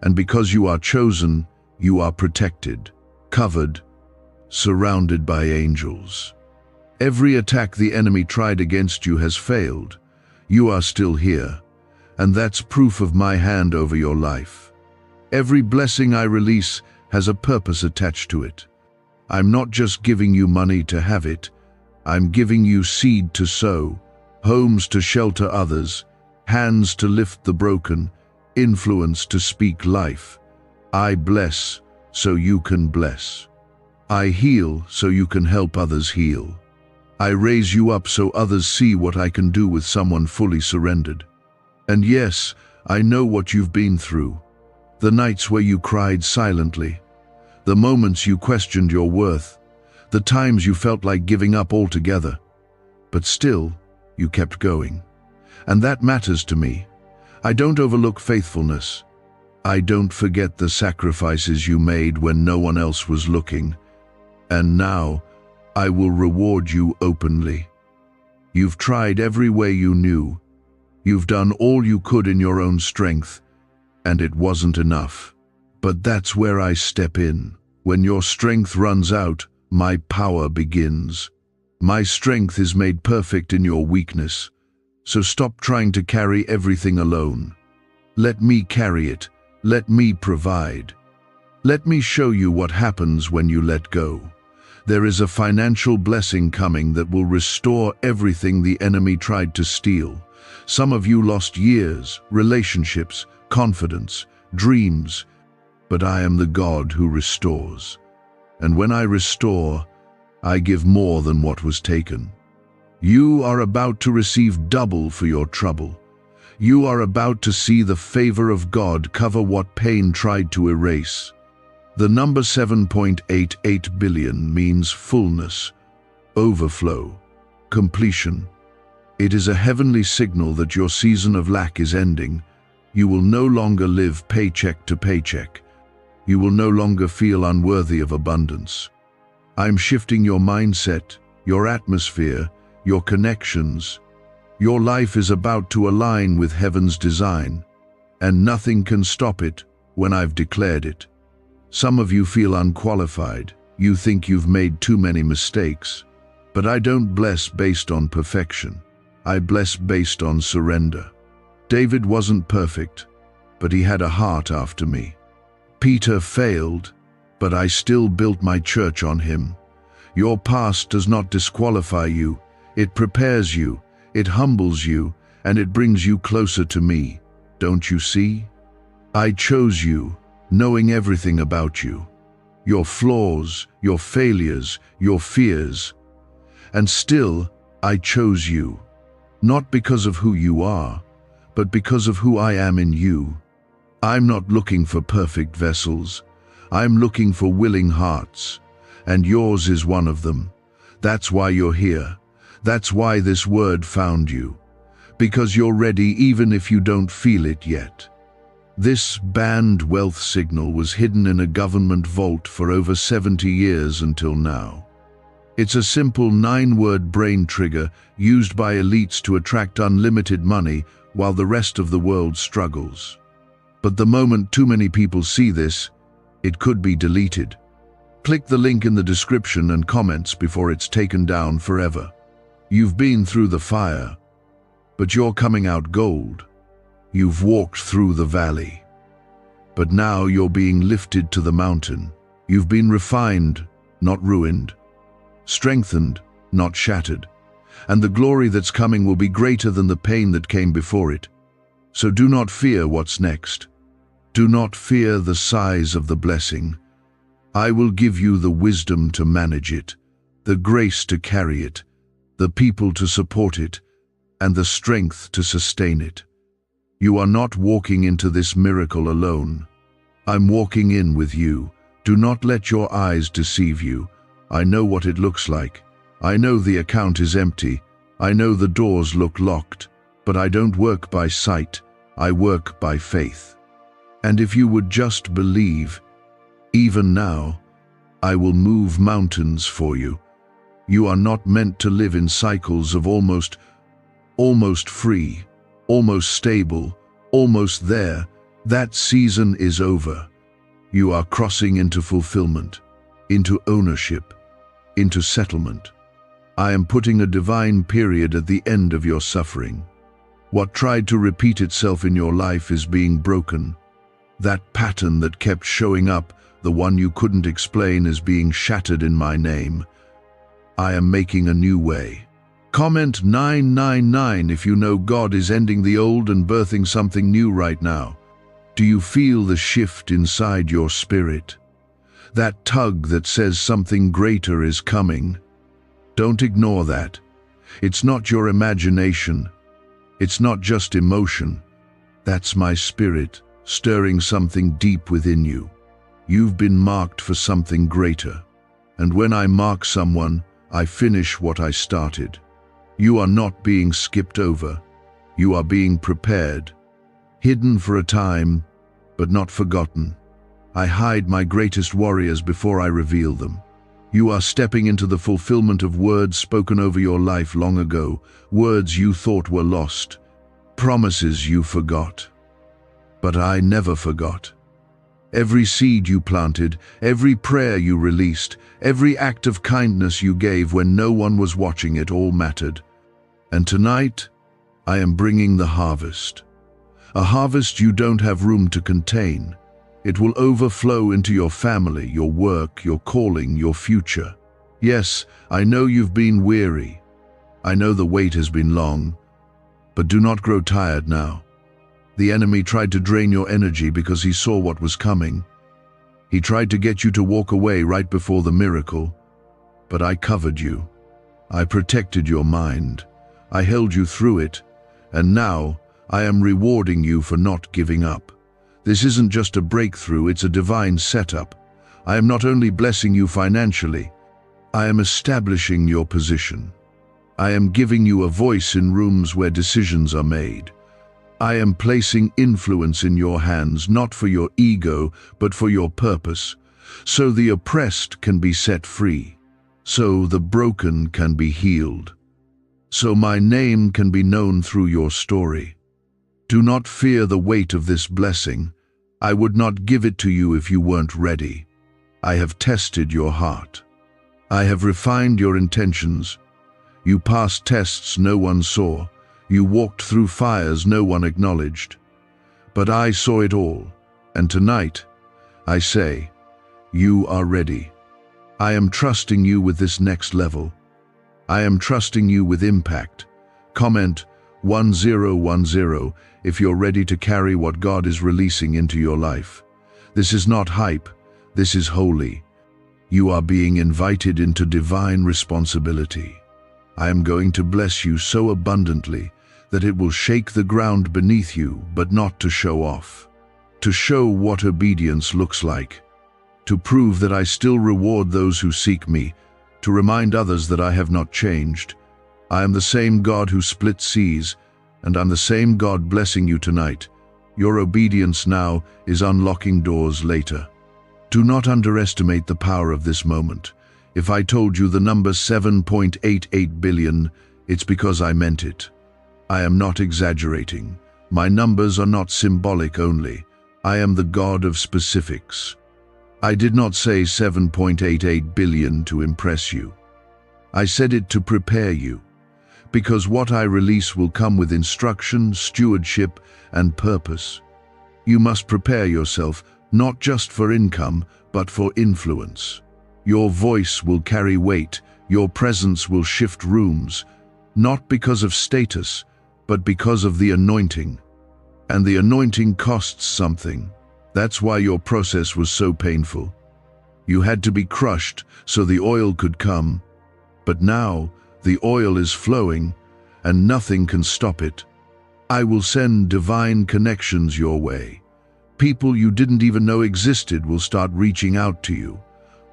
And because you are chosen, you are protected, covered, surrounded by angels. Every attack the enemy tried against you has failed. You are still here, and that's proof of my hand over your life. Every blessing I release has a purpose attached to it. I'm not just giving you money to have it. I'm giving you seed to sow, homes to shelter others, hands to lift the broken, influence to speak life. I bless so you can bless. I heal so you can help others heal. I raise you up so others see what I can do with someone fully surrendered. And yes, I know what you've been through. The nights where you cried silently, the moments you questioned your worth, the times you felt like giving up altogether. But still, you kept going. And that matters to me. I don't overlook faithfulness. I don't forget the sacrifices you made when no one else was looking. And now, I will reward you openly. You've tried every way you knew. You've done all you could in your own strength, and it wasn't enough. But that's where I step in. When your strength runs out, my power begins. My strength is made perfect in your weakness. So stop trying to carry everything alone. Let me carry it. Let me provide. Let me show you what happens when you let go. There is a financial blessing coming that will restore everything the enemy tried to steal. Some of you lost years, relationships, confidence, dreams, but I am the God who restores. And when I restore, I give more than what was taken. You are about to receive double for your trouble. You are about to see the favor of God cover what pain tried to erase. The number 7.88 billion means fullness, overflow, completion. It is a heavenly signal that your season of lack is ending. You will no longer live paycheck to paycheck. You will no longer feel unworthy of abundance. I'm shifting your mindset, your atmosphere, your connections. Your life is about to align with heaven's design, and nothing can stop it when I've declared it. Some of you feel unqualified. You think you've made too many mistakes. But I don't bless based on perfection. I bless based on surrender. David wasn't perfect, but he had a heart after me. Peter failed, but I still built my church on him. Your past does not disqualify you. It prepares you, it humbles you, and it brings you closer to me. Don't you see? I chose you, knowing everything about you. Your flaws, your failures, your fears. And still, I chose you. Not because of who you are, but because of who I am in you. I'm not looking for perfect vessels. I'm looking for willing hearts, and yours is one of them. That's why you're here. That's why this word found you. Because you're ready even if you don't feel it yet. This banned wealth signal was hidden in a government vault for over 70 years until now. It's a simple 9-word brain trigger used by elites to attract unlimited money while the rest of the world struggles. But the moment too many people see this, it could be deleted. Click the link in the description and comments before it's taken down forever. You've been through the fire, but you're coming out gold. You've walked through the valley, but now you're being lifted to the mountain. You've been refined, not ruined, strengthened, not shattered, and the glory that's coming will be greater than the pain that came before it. So do not fear what's next. Do not fear the size of the blessing. I will give you the wisdom to manage it, the grace to carry it, the people to support it, and the strength to sustain it. You are not walking into this miracle alone. I'm walking in with you. Do not let your eyes deceive you. I know what it looks like. I know the account is empty. I know the doors look locked. But I don't work by sight. I work by faith. And if you would just believe, even now, I will move mountains for you. You are not meant to live in cycles of almost free, almost stable, almost there. That season is over. You are crossing into fulfillment, into ownership, into settlement. I am putting a divine period at the end of your suffering. What tried to repeat itself in your life is being broken. That pattern that kept showing up, the one you couldn't explain, is being shattered in my name. I am making a new way. Comment 999 if you know God is ending the old and birthing something new right now. Do you feel the shift inside your spirit? That tug that says something greater is coming? Don't ignore that. It's not your imagination. It's not just emotion. That's my spirit, stirring something deep within you. You've been marked for something greater. And when I mark someone, I finish what I started. You are not being skipped over. You are being prepared. Hidden for a time, but not forgotten. I hide my greatest warriors before I reveal them. You are stepping into the fulfillment of words spoken over your life long ago, words you thought were lost, promises you forgot. But I never forgot. Every seed you planted, every prayer you released, every act of kindness you gave when no one was watching, it all mattered. And tonight, I am bringing the harvest. A harvest you don't have room to contain. It will overflow into your family, your work, your calling, your future. Yes, I know you've been weary. I know the wait has been long. But do not grow tired now. The enemy tried to drain your energy because he saw what was coming. He tried to get you to walk away right before the miracle. But I covered you. I protected your mind. I held you through it. And now, I am rewarding you for not giving up. This isn't just a breakthrough, it's a divine setup. I am not only blessing you financially, I am establishing your position. I am giving you a voice in rooms where decisions are made. I am placing influence in your hands, not for your ego, but for your purpose, so the oppressed can be set free, so the broken can be healed, so my name can be known through your story. Do not fear the weight of this blessing. I would not give it to you if you weren't ready. I have tested your heart. I have refined your intentions. You passed tests no one saw. You walked through fires no one acknowledged. But I saw it all, and tonight, I say, you are ready. I am trusting you with this next level. I am trusting you with impact. Comment 1010 if you're ready to carry what God is releasing into your life. This is not hype, this is holy. You are being invited into divine responsibility. I am going to bless you so abundantly that it will shake the ground beneath you, but not to show off. To show what obedience looks like. To prove that I still reward those who seek me. To remind others that I have not changed. I am the same God who split seas, and I'm the same God blessing you tonight. Your obedience now is unlocking doors later. Do not underestimate the power of this moment. If I told you the number 7.88 billion, it's because I meant it. I am not exaggerating. My numbers are not symbolic only. I am the God of specifics. I did not say 7.88 billion to impress you. I said it to prepare you. Because what I release will come with instruction, stewardship, and purpose. You must prepare yourself, not just for income, but for influence. Your voice will carry weight, your presence will shift rooms, not because of status, but because of the anointing. And the anointing costs something. That's why your process was so painful. You had to be crushed so the oil could come. But now, the oil is flowing, and nothing can stop it. I will send divine connections your way. People you didn't even know existed will start reaching out to you.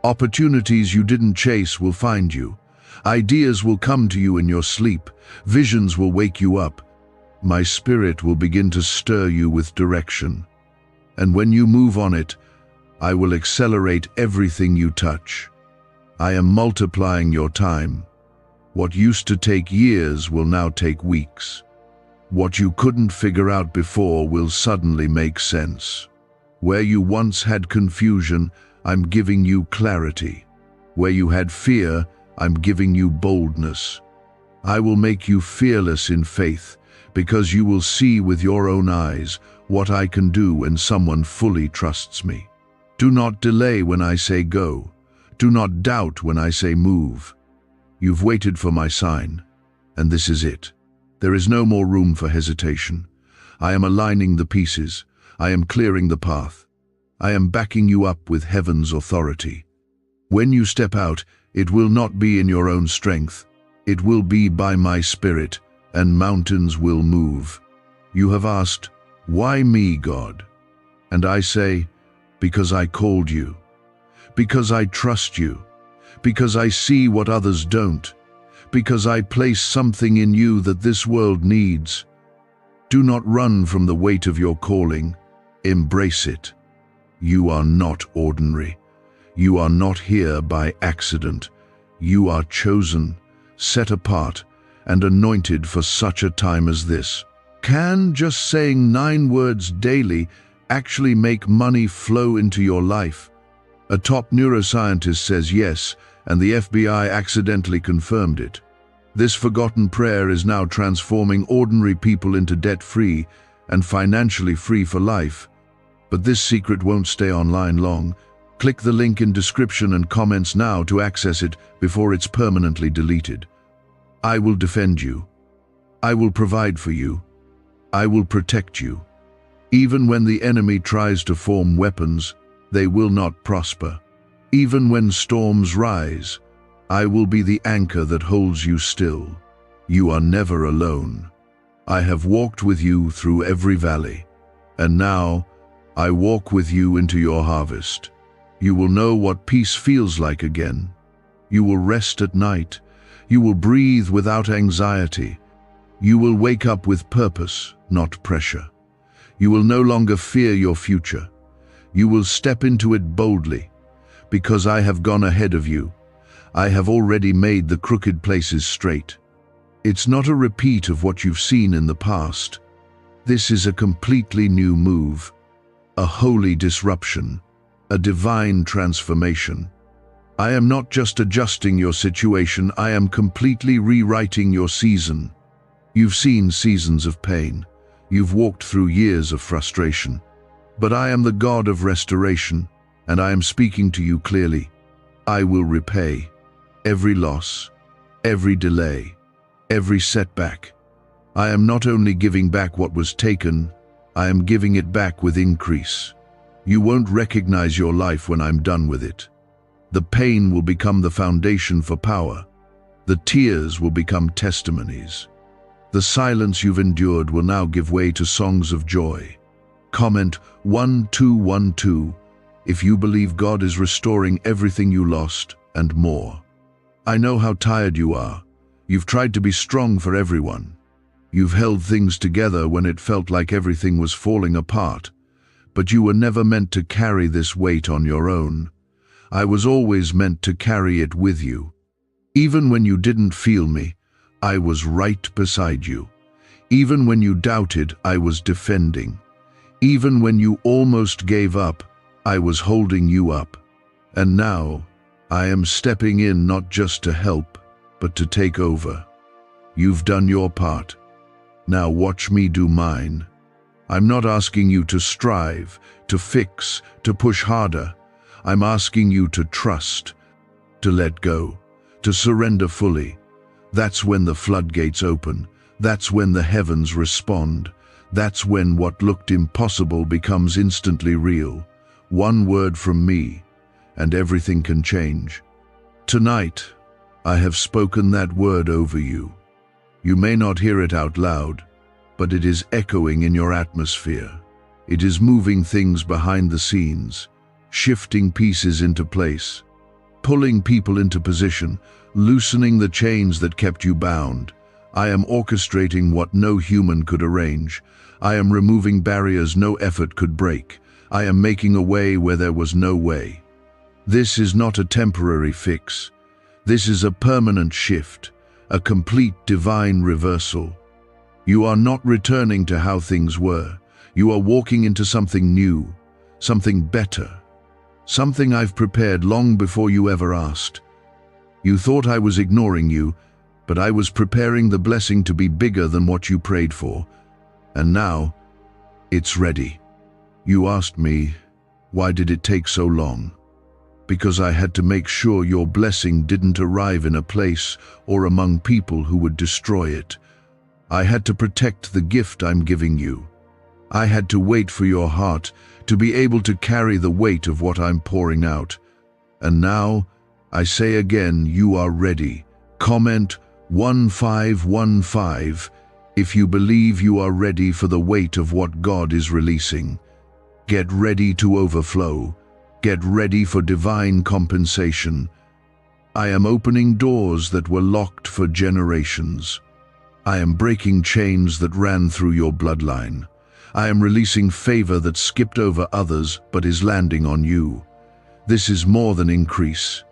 Opportunities you didn't chase will find you. Ideas will come to you in your sleep. Visions will wake you up. My spirit will begin to stir you with direction. And when you move on it, I will accelerate everything you touch. I am multiplying your time. What used to take years will now take weeks. What you couldn't figure out before will suddenly make sense. Where you once had confusion, I'm giving you clarity. Where you had fear, I'm giving you boldness. I will make you fearless in faith, because you will see with your own eyes what I can do when someone fully trusts me. Do not delay when I say go. Do not doubt when I say move. You've waited for my sign, and this is it. There is no more room for hesitation. I am aligning the pieces. I am clearing the path. I am backing you up with heaven's authority. When you step out, it will not be in your own strength. It will be by my spirit, and mountains will move. You have asked, "Why me, God?" And I say, because I called you. Because I trust you. Because I see what others don't. Because I place something in you that this world needs. Do not run from the weight of your calling. Embrace it. You are not ordinary. You are not here by accident. You are chosen, set apart, and anointed for such a time as this. Can just saying 9 words daily actually make money flow into your life? A top neuroscientist says yes, and the FBI accidentally confirmed it. This forgotten prayer is now transforming ordinary people into debt-free and financially free for life. But this secret won't stay online long. Click the link in description and comments now to access it before it's permanently deleted. I will defend you. I will provide for you. I will protect you. Even when the enemy tries to form weapons, they will not prosper. Even when storms rise, I will be the anchor that holds you still. You are never alone. I have walked with you through every valley, and now I walk with you into your harvest. You will know what peace feels like again. You will rest at night. You will breathe without anxiety. You will wake up with purpose, not pressure. You will no longer fear your future. You will step into it boldly, because I have gone ahead of you. I have already made the crooked places straight. It's not a repeat of what you've seen in the past. This is a completely new move, a holy disruption, a divine transformation. I am not just adjusting your situation, I am completely rewriting your season. You've seen seasons of pain. You've walked through years of frustration. But I am the God of restoration, and I am speaking to you clearly. I will repay every loss, every delay, every setback. I am not only giving back what was taken, I am giving it back with increase. You won't recognize your life when I'm done with it. The pain will become the foundation for power. The tears will become testimonies. The silence you've endured will now give way to songs of joy. Comment 1212 if you believe God is restoring everything you lost and more. I know how tired you are. You've tried to be strong for everyone. You've held things together when it felt like everything was falling apart. But you were never meant to carry this weight on your own. I was always meant to carry it with you. Even when you didn't feel me, I was right beside you. Even when you doubted, I was defending. Even when you almost gave up, I was holding you up. And now, I am stepping in not just to help, but to take over. You've done your part. Now watch me do mine. I'm not asking you to strive, to fix, to push harder. I'm asking you to trust, to let go, to surrender fully. That's when the floodgates open. That's when the heavens respond. That's when what looked impossible becomes instantly real. One word from me, and everything can change. Tonight, I have spoken that word over you. You may not hear it out loud, but it is echoing in your atmosphere. It is moving things behind the scenes, shifting pieces into place, pulling people into position, loosening the chains that kept you bound. I am orchestrating what no human could arrange. I am removing barriers no effort could break. I am making a way where there was no way. This is not a temporary fix. This is a permanent shift, a complete divine reversal. You are not returning to how things were. You are walking into something new, something better, something I've prepared long before you ever asked. You thought I was ignoring you, but I was preparing the blessing to be bigger than what you prayed for. And now, it's ready. You asked me, why did it take so long? Because I had to make sure your blessing didn't arrive in a place or among people who would destroy it. I had to protect the gift I'm giving you. I had to wait for your heart to be able to carry the weight of what I'm pouring out. And now, I say again, you are ready. Comment 1515 if you believe you are ready for the weight of what God is releasing. Get ready to overflow. Get ready for divine compensation. I am opening doors that were locked for generations. I am breaking chains that ran through your bloodline. I am releasing favor that skipped over others but is landing on you. This is more than increase.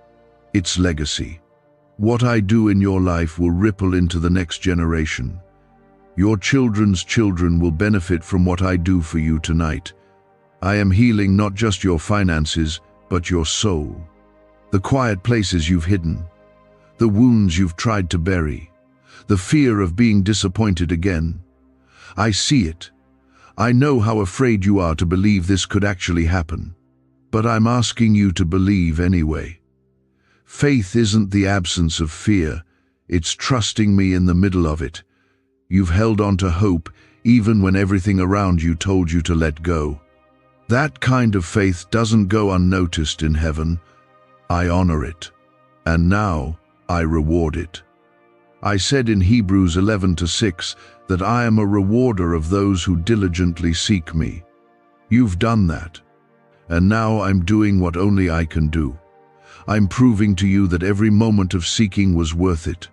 It's legacy. What I do in your life will ripple into the next generation. Your children's children will benefit from what I do for you tonight. I am healing not just your finances, but your soul. The quiet places you've hidden, the wounds you've tried to bury, the fear of being disappointed again. I see it. I know how afraid you are to believe this could actually happen. But I'm asking you to believe anyway. Faith isn't the absence of fear, it's trusting me in the middle of it. You've held on to hope even when everything around you told you to let go. That kind of faith doesn't go unnoticed in heaven. I honor it, and now I reward it. I said in Hebrews 11:6 that I am a rewarder of those who diligently seek me. You've done that, and now I'm doing what only I can do. I'm proving to you that every moment of seeking was worth it.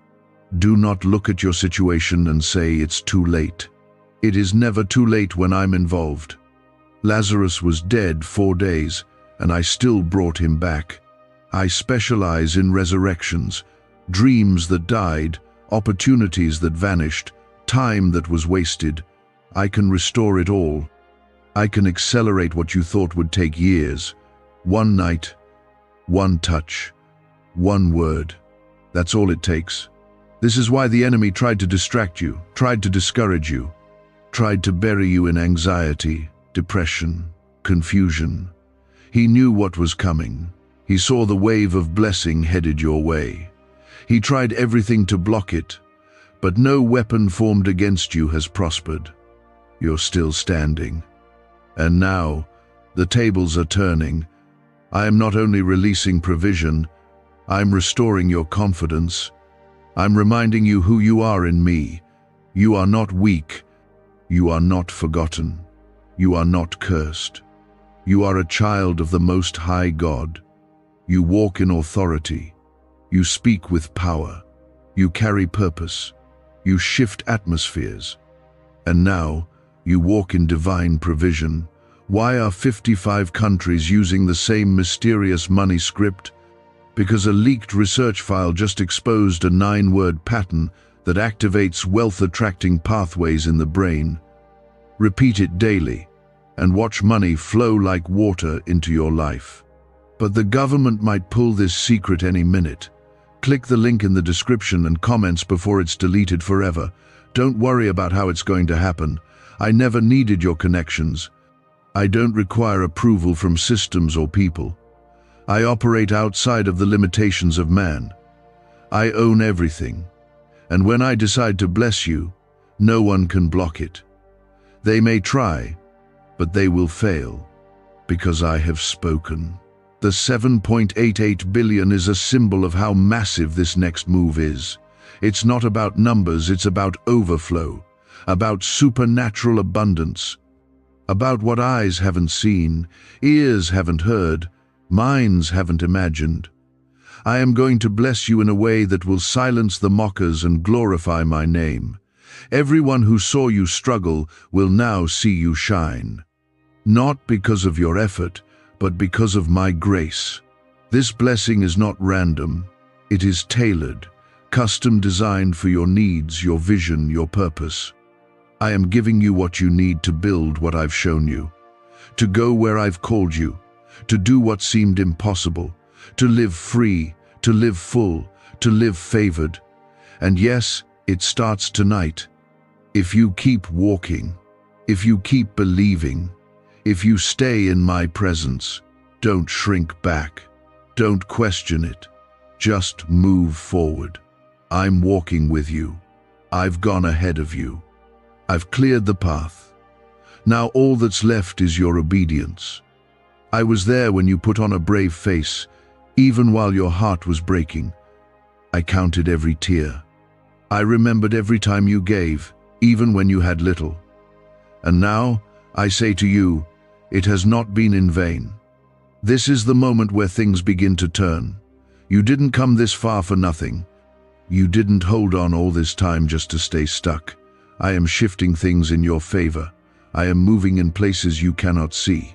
Do not look at your situation and say it's too late. It is never too late when I'm involved. Lazarus was dead 4 days, and I still brought him back. I specialize in resurrections, dreams that died, opportunities that vanished, time that was wasted. I can restore it all. I can accelerate what you thought would take years. One night, one touch, one word. That's all it takes. This is why the enemy tried to distract you, tried to discourage you, tried to bury you in anxiety, depression, confusion. He knew what was coming. He saw the wave of blessing headed your way. He tried everything to block it, but no weapon formed against you has prospered. You're still standing. And now, the tables are turning. I am not only releasing provision, I'm restoring your confidence. I'm reminding you who you are in me. You are not weak. You are not forgotten. You are not cursed. You are a child of the Most High God. You walk in authority. You speak with power. You carry purpose. You shift atmospheres. And now, you walk in divine provision. Why are 55 countries using the same mysterious money script? Because a leaked research file just exposed a 9-word pattern that activates wealth-attracting pathways in the brain. Repeat it daily, and watch money flow like water into your life. But the government might pull this secret any minute. Click the link in the description and comments before it's deleted forever. Don't worry about how it's going to happen. I never needed your connections. I don't require approval from systems or people. I operate outside of the limitations of man. I own everything. And when I decide to bless you, no one can block it. They may try, but they will fail, because I have spoken. The 7.88 billion is a symbol of how massive this next move is. It's not about numbers, it's about overflow, about supernatural abundance, about what eyes haven't seen, ears haven't heard, minds haven't imagined. I am going to bless you in a way that will silence the mockers and glorify my name. Everyone who saw you struggle will now see you shine. Not because of your effort, but because of my grace. This blessing is not random. It is tailored, custom designed for your needs, your vision, your purpose. I am giving you what you need to build what I've shown you, to go where I've called you, to do what seemed impossible, to live free, to live full, to live favored. And yes, it starts tonight. If you keep walking, if you keep believing, if you stay in my presence, don't shrink back, don't question it, just move forward. I'm walking with you. I've gone ahead of you. I've cleared the path. Now all that's left is your obedience. I was there when you put on a brave face, even while your heart was breaking. I counted every tear. I remembered every time you gave, even when you had little. And now, I say to you, it has not been in vain. This is the moment where things begin to turn. You didn't come this far for nothing. You didn't hold on all this time just to stay stuck. I am shifting things in your favor. I am moving in places you cannot see.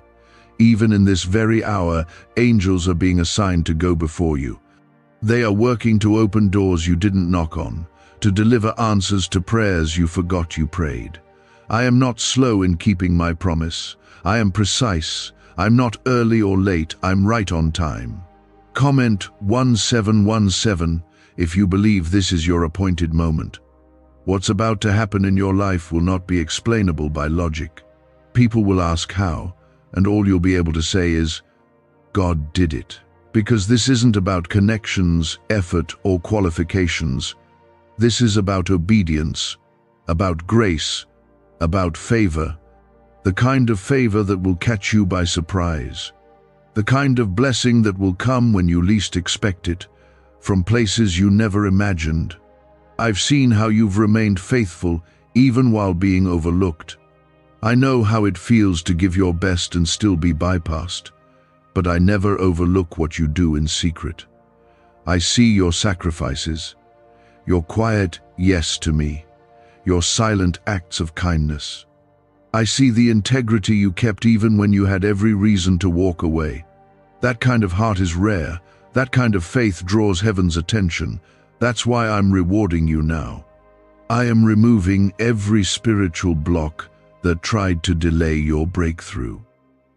Even in this very hour, angels are being assigned to go before you. They are working to open doors you didn't knock on, to deliver answers to prayers you forgot you prayed. I am not slow in keeping my promise. I am precise. I'm not early or late. I'm right on time. Comment 1717 if you believe this is your appointed moment. What's about to happen in your life will not be explainable by logic. People will ask how, and all you'll be able to say is, God did it. Because this isn't about connections, effort, or qualifications. This is about obedience, about grace, about favor. The kind of favor that will catch you by surprise. The kind of blessing that will come when you least expect it, from places you never imagined. I've seen how you've remained faithful even while being overlooked. I know how it feels to give your best and still be bypassed, but I never overlook what you do in secret. I see your sacrifices, your quiet yes to me, your silent acts of kindness. I see the integrity you kept even when you had every reason to walk away. That kind of heart is rare. That kind of faith draws heaven's attention. That's why I'm rewarding you now. I am removing every spiritual block that tried to delay your breakthrough.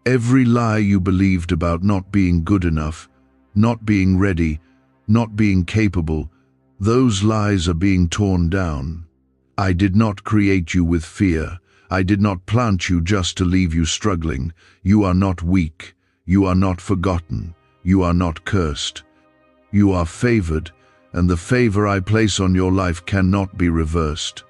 Every lie you believed about not being good enough, not being ready, not being capable, those lies are being torn down. I did not create you with fear. I did not plant you just to leave you struggling. You are not weak. You are not forgotten. You are not cursed. You are favored, and the favor I place on your life cannot be reversed.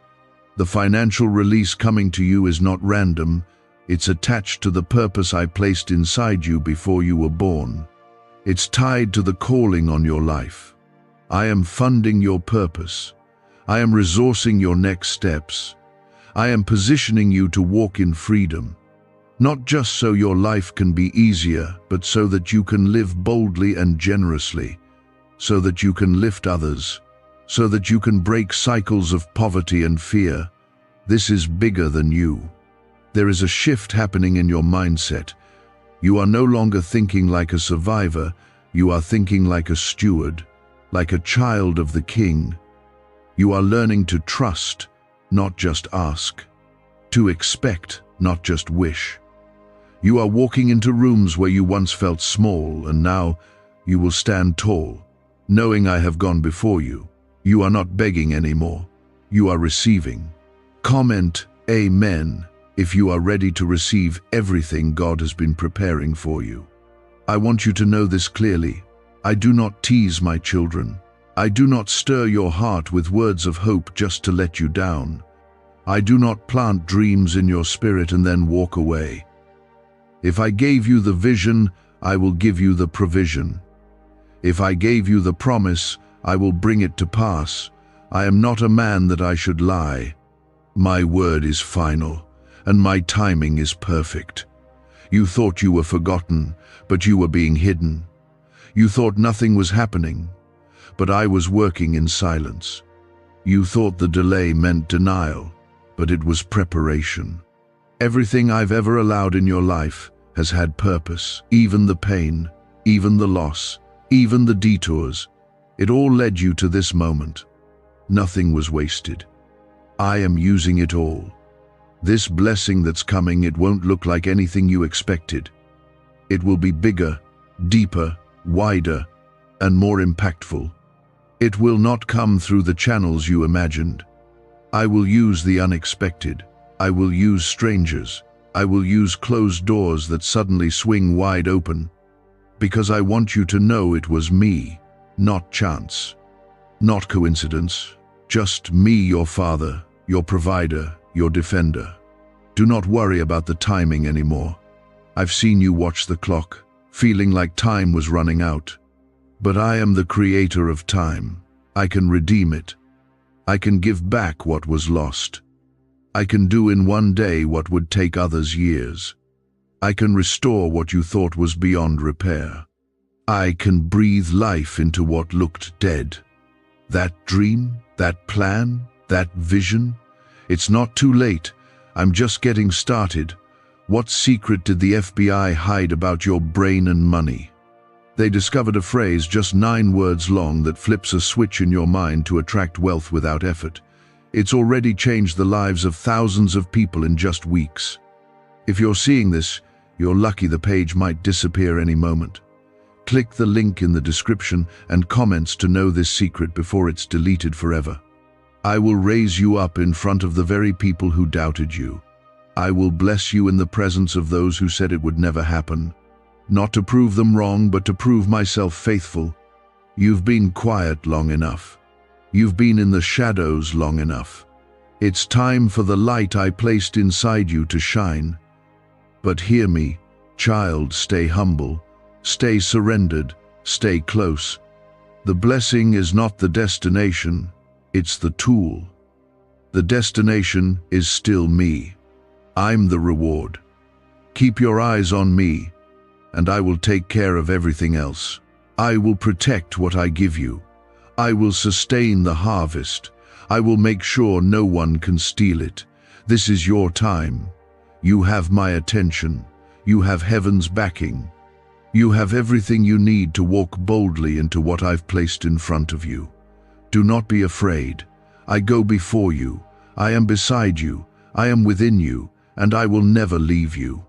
The financial release coming to you is not random. It's attached to the purpose I placed inside you before you were born. It's tied to the calling on your life. I am funding your purpose. I am resourcing your next steps. I am positioning you to walk in freedom. Not just so your life can be easier, but so that you can live boldly and generously, so that you can lift others, so that you can break cycles of poverty and fear. This is bigger than you. There is a shift happening in your mindset. You are no longer thinking like a survivor. You are thinking like a steward, like a child of the King. You are learning to trust, not just ask, to expect, not just wish. You are walking into rooms where you once felt small, and now you will stand tall, knowing I have gone before you. You are not begging anymore. You are receiving. Comment Amen if you are ready to receive everything God has been preparing for you. I want you to know this clearly. I do not tease my children. I do not stir your heart with words of hope just to let you down. I do not plant dreams in your spirit and then walk away. If I gave you the vision, I will give you the provision. If I gave you the promise, I will bring it to pass. I am not a man that I should lie. My word is final, and my timing is perfect. You thought you were forgotten, but you were being hidden. You thought nothing was happening, but I was working in silence. You thought the delay meant denial, but it was preparation. Everything I've ever allowed in your life has had purpose, even the pain, even the loss, even the detours. It all led you to this moment. Nothing was wasted. I am using it all. This blessing that's coming, it won't look like anything you expected. It will be bigger, deeper, wider, and more impactful. It will not come through the channels you imagined. I will use the unexpected. I will use strangers. I will use closed doors that suddenly swing wide open, because I want you to know it was me, not chance, not coincidence, just me, your father, your provider, your defender. Do not worry about the timing anymore. I've seen you watch the clock, feeling like time was running out. But I am the creator of time. I can redeem it. I can give back what was lost. I can do in one day what would take others years. I can restore what you thought was beyond repair. I can breathe life into what looked dead. That dream, that plan, that vision, it's not too late. I'm just getting started. What secret did the FBI hide about your brain and money? They discovered a phrase just 9 words long that flips a switch in your mind to attract wealth without effort. It's already changed the lives of thousands of people in just weeks. If you're seeing this, you're lucky. The page might disappear any moment. Click the link in the description and comments to know this secret before it's deleted forever. I will raise you up in front of the very people who doubted you. I will bless you in the presence of those who said it would never happen. Not to prove them wrong, but to prove myself faithful. You've been quiet long enough. You've been in the shadows long enough. It's time for the light I placed inside you to shine. But hear me, child, stay humble, stay surrendered, stay close. The blessing is not the destination, it's the tool. The destination is still me. I'm the reward. Keep your eyes on me, and I will take care of everything else. I will protect what I give you. I will sustain the harvest. I will make sure no one can steal it. This is your time. You have my attention. You have heaven's backing. You have everything you need to walk boldly into what I've placed in front of you. Do not be afraid. I go before you. I am beside you. I am within you, and I will never leave you.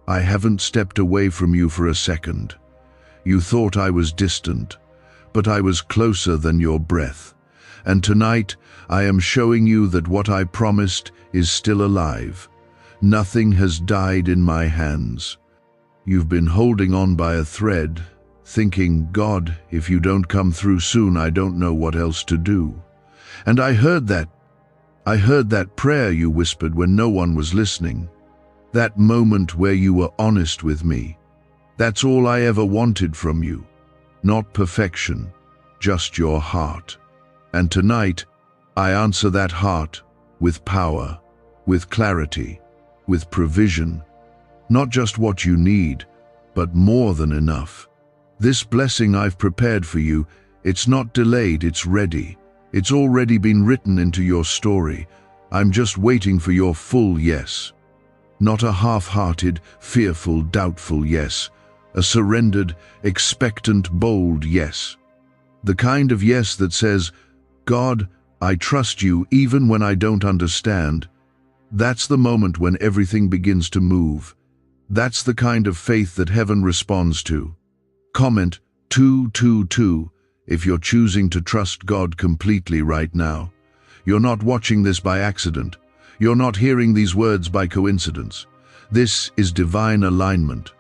I haven't stepped away from you for a second. You thought I was distant, but I was closer than your breath. And tonight, I am showing you that what I promised is still alive. Nothing has died in my hands. You've been holding on by a thread, thinking, God, if you don't come through soon, I don't know what else to do. And I heard that prayer you whispered when no one was listening. That moment where you were honest with me. That's all I ever wanted from you. Not perfection, just your heart. And tonight, I answer that heart with power, with clarity, with provision. Not just what you need, but more than enough. This blessing I've prepared for you, it's not delayed, it's ready. It's already been written into your story. I'm just waiting for your full yes. Not a half-hearted, fearful, doubtful yes. A surrendered, expectant, bold yes. The kind of yes that says, God, I trust you even when I don't understand. That's the moment when everything begins to move. That's the kind of faith that heaven responds to. Comment 222 if you're choosing to trust God completely right now. You're not watching this by accident. You're not hearing these words by coincidence. This is divine alignment.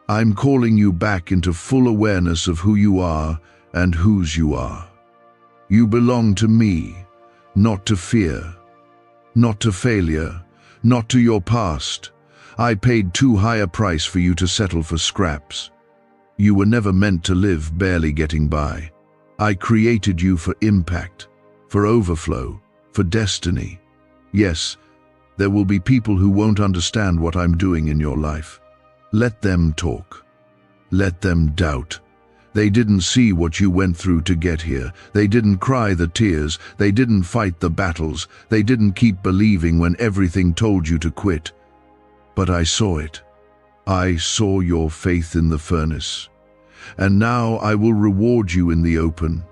I'm calling you back into full awareness of who you are and whose you are. You belong to me, not to fear, not to failure, not to your past. I paid too high a price for you to settle for scraps. You were never meant to live barely getting by. I created you for impact, for overflow, for destiny. Yes, there will be people who won't understand what I'm doing in your life. Let them talk. Let them doubt. They didn't see what you went through to get here. They didn't cry the tears. They didn't fight the battles. They didn't keep believing when everything told you to quit. But I saw it. I saw your faith in the furnace. And now I will reward you in the open.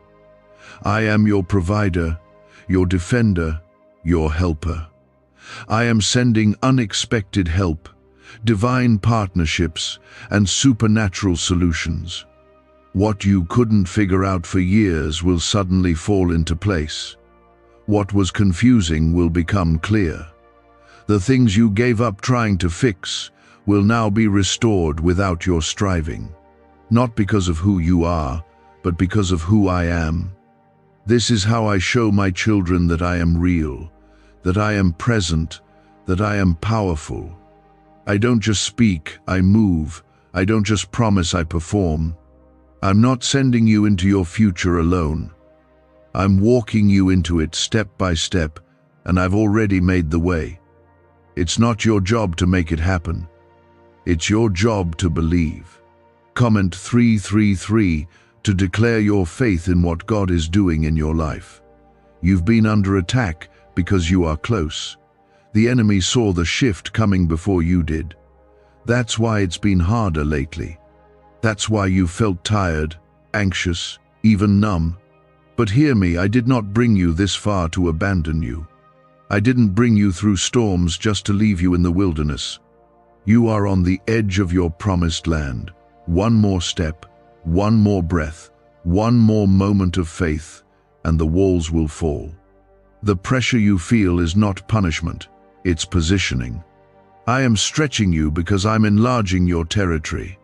I am your provider, your defender, your helper. I am sending unexpected help, divine partnerships, and supernatural solutions. What you couldn't figure out for years will suddenly fall into place. What was confusing will become clear. The things you gave up trying to fix will now be restored without your striving. Not because of who you are, but because of who I am. This is how I show my children that I am real, that I am present, that I am powerful. I don't just speak, I move. I don't just promise, I perform. I'm not sending you into your future alone. I'm walking you into it step by step, and I've already made the way. It's not your job to make it happen. It's your job to believe. Comment 333 to declare your faith in what God is doing in your life. You've been under attack because you are close. The enemy saw the shift coming before you did. That's why it's been harder lately. That's why you felt tired, anxious, even numb. But hear me, I did not bring you this far to abandon you. I didn't bring you through storms just to leave you in the wilderness. You are on the edge of your promised land. One more step, one more breath, one more moment of faith, and the walls will fall. The pressure you feel is not punishment, it's positioning. I am stretching you because I'm enlarging your territory.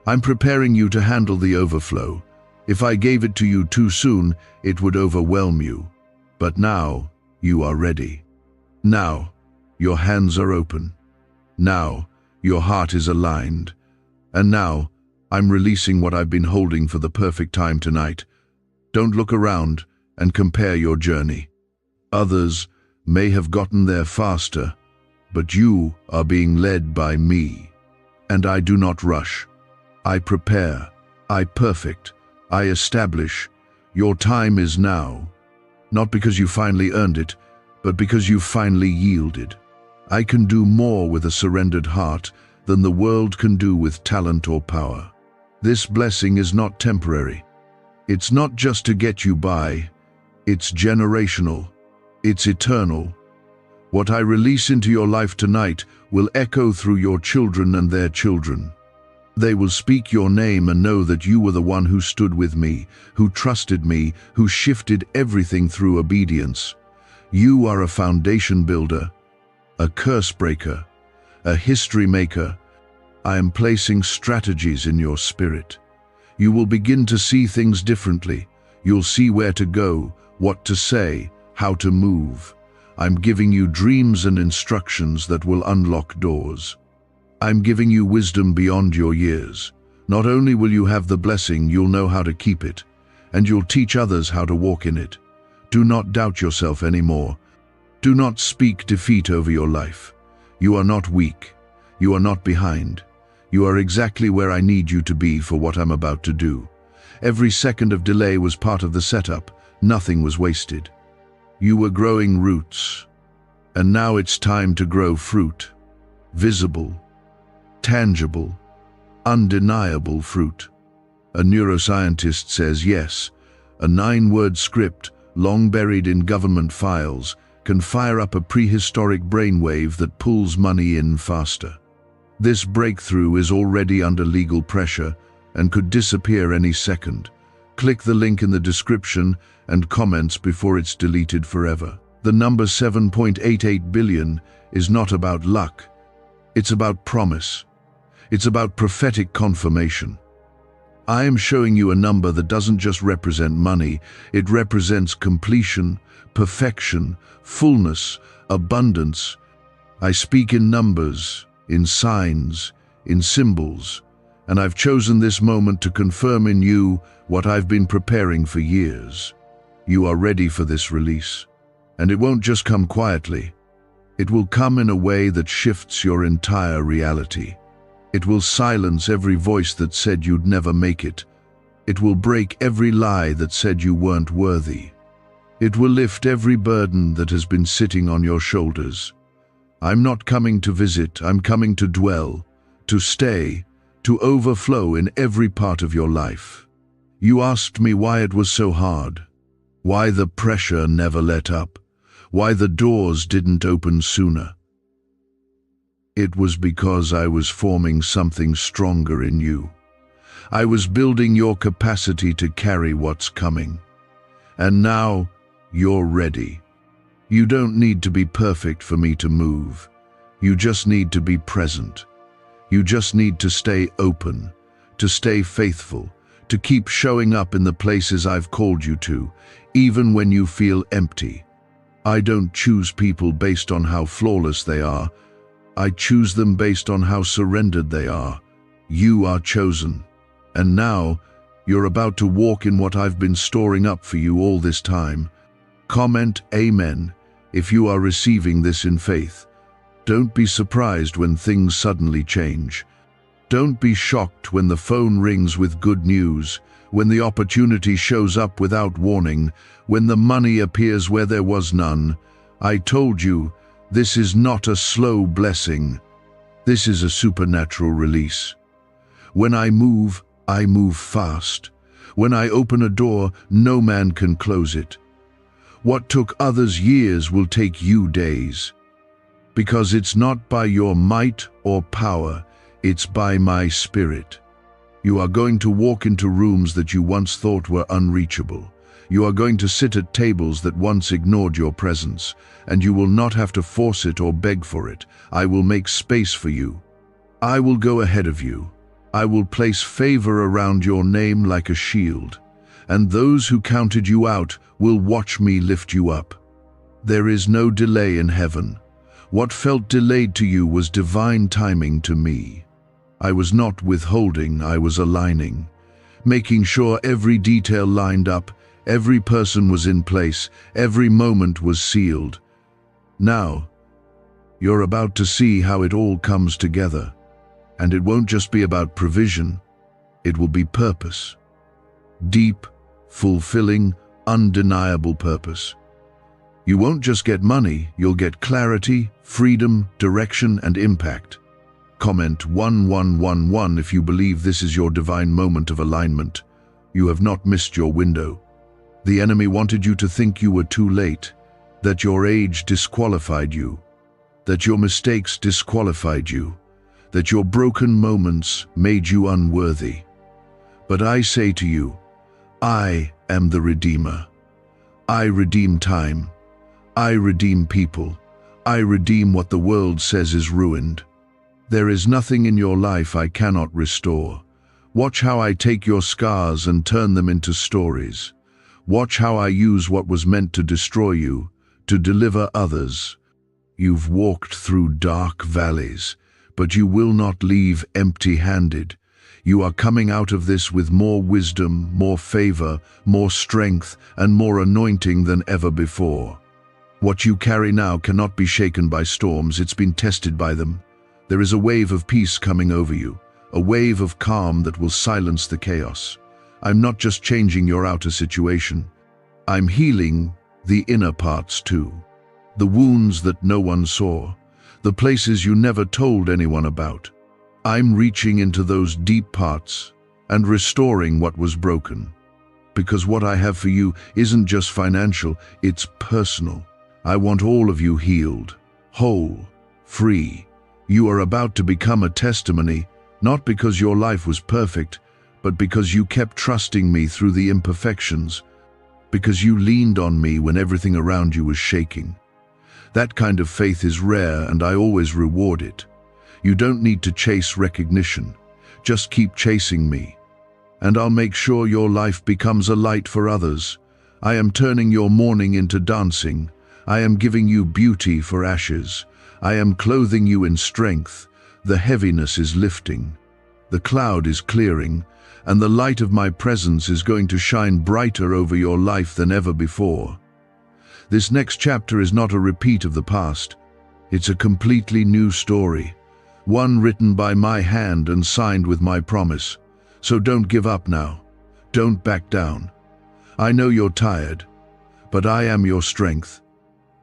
I'm preparing you to handle the overflow. If I gave it to you too soon, it would overwhelm you. But now, you are ready. Now, your hands are open. Now, your heart is aligned. And now, I'm releasing what I've been holding for the perfect time tonight. Don't look around and compare your journey. Others may have gotten there faster, but you are being led by me. And I do not rush. I prepare. I perfect. I establish. Your time is now. Not because you finally earned it, but because you finally yielded. I can do more with a surrendered heart than the world can do with talent or power. This blessing is not temporary. It's not just to get you by. It's generational. It's eternal. What I release into your life tonight will echo through your children and their children. They will speak your name and know that you were the one who stood with me, who trusted me, who shifted everything through obedience. You are a foundation builder, a curse breaker, a history maker. I am placing strategies in your spirit. You will begin to see things differently. You'll see where to go, what to say, how to move. I'm giving you dreams and instructions that will unlock doors. I'm giving you wisdom beyond your years. Not only will you have the blessing, you'll know how to keep it, and you'll teach others how to walk in it. Do not doubt yourself anymore. Do not speak defeat over your life. You are not weak. You are not behind. You are exactly where I need you to be for what I'm about to do. Every second of delay was part of the setup. Nothing was wasted. You were growing roots, and now it's time to grow fruit. Visible, tangible, undeniable fruit. A neuroscientist says yes, a 9-word script, long buried in government files, can fire up a prehistoric brainwave that pulls money in faster. This breakthrough is already under legal pressure and could disappear any second. Click the link in the description and comments before it's deleted forever. The number 7.88 billion is not about luck. It's about promise. It's about prophetic confirmation. I am showing you a number that doesn't just represent money, it represents completion, perfection, fullness, abundance. I speak in numbers, in signs, in symbols, and I've chosen this moment to confirm in you what I've been preparing for years. You are ready for this release, and it won't just come quietly. It will come in a way that shifts your entire reality. It will silence every voice that said you'd never make it. It will break every lie that said you weren't worthy. It will lift every burden that has been sitting on your shoulders. I'm not coming to visit, I'm coming to dwell, to stay, to overflow in every part of your life. You asked me why it was so hard, why the pressure never let up, why the doors didn't open sooner. It was because I was forming something stronger in you. I was building your capacity to carry what's coming. And now, you're ready. You don't need to be perfect for me to move. You just need to be present. You just need to stay open, to stay faithful, to keep showing up in the places I've called you to, even when you feel empty. I don't choose people based on how flawless they are. I choose them based on how surrendered they are. You are chosen. And now, you're about to walk in what I've been storing up for you all this time. Comment Amen if you are receiving this in faith. Don't be surprised when things suddenly change. Don't be shocked when the phone rings with good news, when the opportunity shows up without warning, when the money appears where there was none. I told you, this is not a slow blessing. This is a supernatural release. When I move fast. When I open a door, no man can close it. What took others years will take you days. Because it's not by your might or power, it's by my spirit. You are going to walk into rooms that you once thought were unreachable. You are going to sit at tables that once ignored your presence, and you will not have to force it or beg for it. I will make space for you. I will go ahead of you. I will place favor around your name like a shield, and those who counted you out will watch me lift you up. There is no delay in heaven. What felt delayed to you was divine timing to me. I was not withholding, I was aligning, making sure every detail lined up, every person was in place, every moment was sealed. Now, you're about to see how it all comes together. And it won't just be about provision, it will be purpose. Deep, fulfilling, undeniable purpose. You won't just get money, you'll get clarity, freedom, direction, and impact. Comment 1111 if you believe this is your divine moment of alignment. You have not missed your window. The enemy wanted you to think you were too late, that your age disqualified you, that your mistakes disqualified you, that your broken moments made you unworthy. But I say to you, I am the Redeemer. I redeem time. I redeem people. I redeem what the world says is ruined. There is nothing in your life I cannot restore. Watch how I take your scars and turn them into stories. Watch how I use what was meant to destroy you, to deliver others. You've walked through dark valleys, but you will not leave empty-handed. You are coming out of this with more wisdom, more favor, more strength, and more anointing than ever before. What you carry now cannot be shaken by storms, it's been tested by them. There is a wave of peace coming over you, a wave of calm that will silence the chaos. I'm not just changing your outer situation, I'm healing the inner parts too. The wounds that no one saw, the places you never told anyone about. I'm reaching into those deep parts and restoring what was broken. Because what I have for you isn't just financial, it's personal. I want all of you healed, whole, free. You are about to become a testimony, not because your life was perfect, but because you kept trusting me through the imperfections, because you leaned on me when everything around you was shaking. That kind of faith is rare, and I always reward it. You don't need to chase recognition. Just keep chasing me, and I'll make sure your life becomes a light for others. I am turning your mourning into dancing. I am giving you beauty for ashes. I am clothing you in strength. The heaviness is lifting. The cloud is clearing, and the light of my presence is going to shine brighter over your life than ever before. This next chapter is not a repeat of the past. It's a completely new story, one written by my hand and signed with my promise. So don't give up now. Don't back down. I know you're tired, but I am your strength.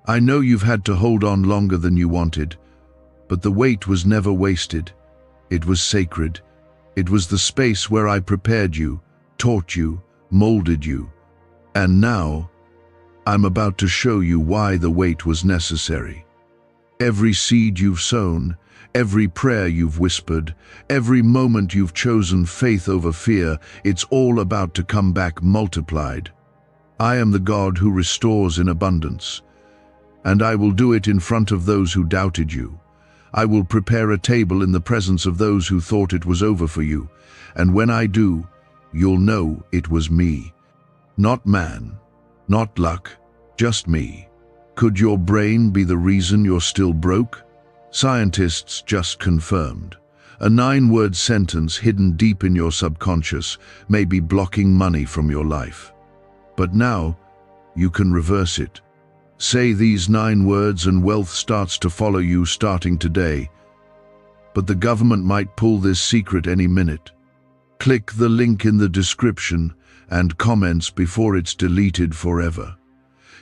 I know you've had to hold on longer than you wanted, but the wait was never wasted. It was sacred. It was the space where I prepared you, taught you, molded you. And now, I'm about to show you why the wait was necessary. Every seed you've sown, every prayer you've whispered, every moment you've chosen faith over fear, it's all about to come back multiplied. I am the God who restores in abundance, and I will do it in front of those who doubted you. I will prepare a table in the presence of those who thought it was over for you, and when I do, you'll know it was me. Not man, not luck, just me. Could your brain be the reason you're still broke? Scientists just confirmed. A 9-word sentence hidden deep in your subconscious may be blocking money from your life. But now, you can reverse it. Say these 9 words and wealth starts to follow you starting today. But the government might pull this secret any minute. Click the link in the description and comments before it's deleted forever.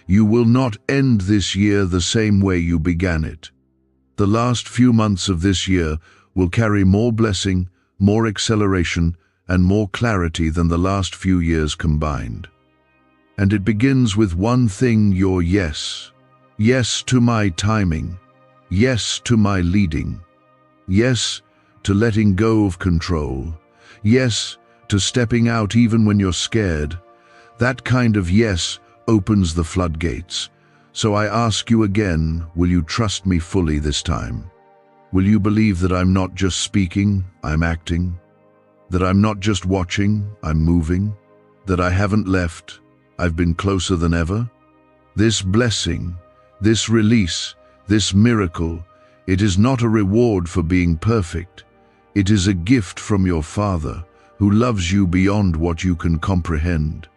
You will not end this year the same way you began it. The last few months of this year will carry more blessing, more acceleration, and more clarity than the last few years combined. And it begins with one thing: your yes. Yes to my timing. Yes to my leading. Yes to letting go of control. Yes to stepping out even when you're scared. That kind of yes opens the floodgates. So I ask you again, will you trust me fully this time? Will you believe that I'm not just speaking, I'm acting? That I'm not just watching, I'm moving? That I haven't left, I've been closer than ever? This blessing, this release, this miracle, it is not a reward for being perfect. It is a gift from your Father, who loves you beyond what you can comprehend.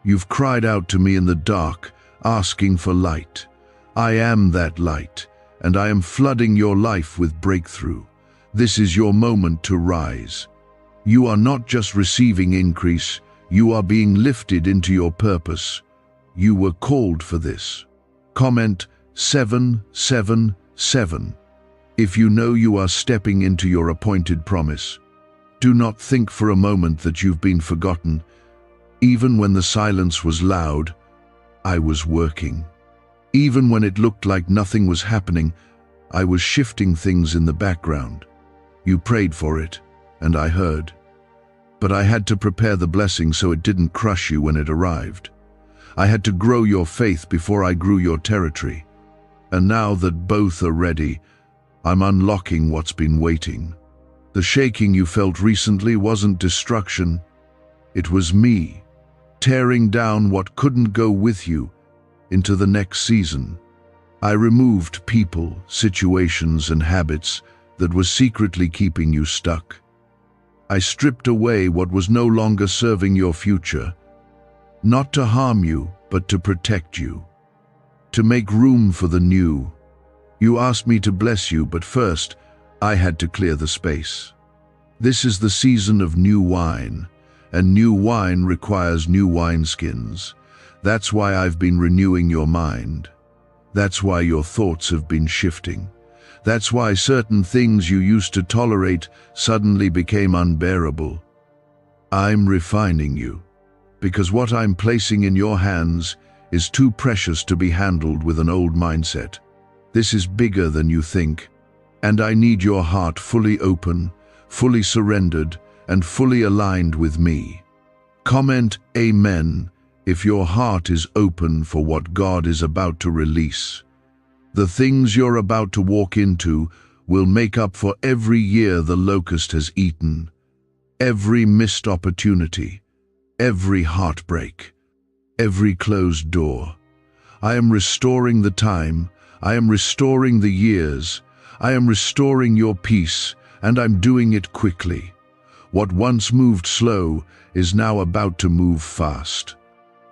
You've cried out to me in the dark, asking for light. I am that light, and I am flooding your life with breakthrough. This is your moment to rise. You are not just receiving increase, you are being lifted into your purpose. You were called for this. Comment 777 if you know you are stepping into your appointed promise. Do not think for a moment that you've been forgotten. Even when the silence was loud, I was working. Even when it looked like nothing was happening, I was shifting things in the background. You prayed for it, and I heard. But I had to prepare the blessing so it didn't crush you when it arrived. I had to grow your faith before I grew your territory. And now that both are ready, I'm unlocking what's been waiting. The shaking you felt recently wasn't destruction. It was me, tearing down what couldn't go with you into the next season. I removed people, situations, and habits that were secretly keeping you stuck. I stripped away what was no longer serving your future, not to harm you, but to protect you, to make room for the new. You asked me to bless you, but first, I had to clear the space. This is the season of new wine, and new wine requires new wineskins. That's why I've been renewing your mind. That's why your thoughts have been shifting. That's why certain things you used to tolerate suddenly became unbearable. I'm refining you, because what I'm placing in your hands is too precious to be handled with an old mindset. This is bigger than you think, and I need your heart fully open, fully surrendered, and fully aligned with me. Comment Amen if your heart is open for what God is about to release. The things you're about to walk into will make up for every year the locust has eaten, every missed opportunity, every heartbreak, every closed door. I am restoring the time, I am restoring the years, I am restoring your peace, and I'm doing it quickly. What once moved slow is now about to move fast.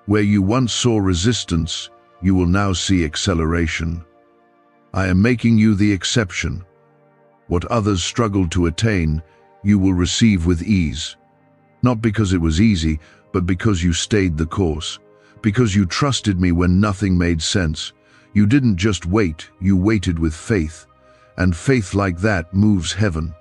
Where you once saw resistance, you will now see acceleration. I am making you the exception. What others struggled to attain, you will receive with ease. Not because it was easy, but because you stayed the course. Because you trusted me when nothing made sense. You didn't just wait, you waited with faith. And faith like that moves heaven.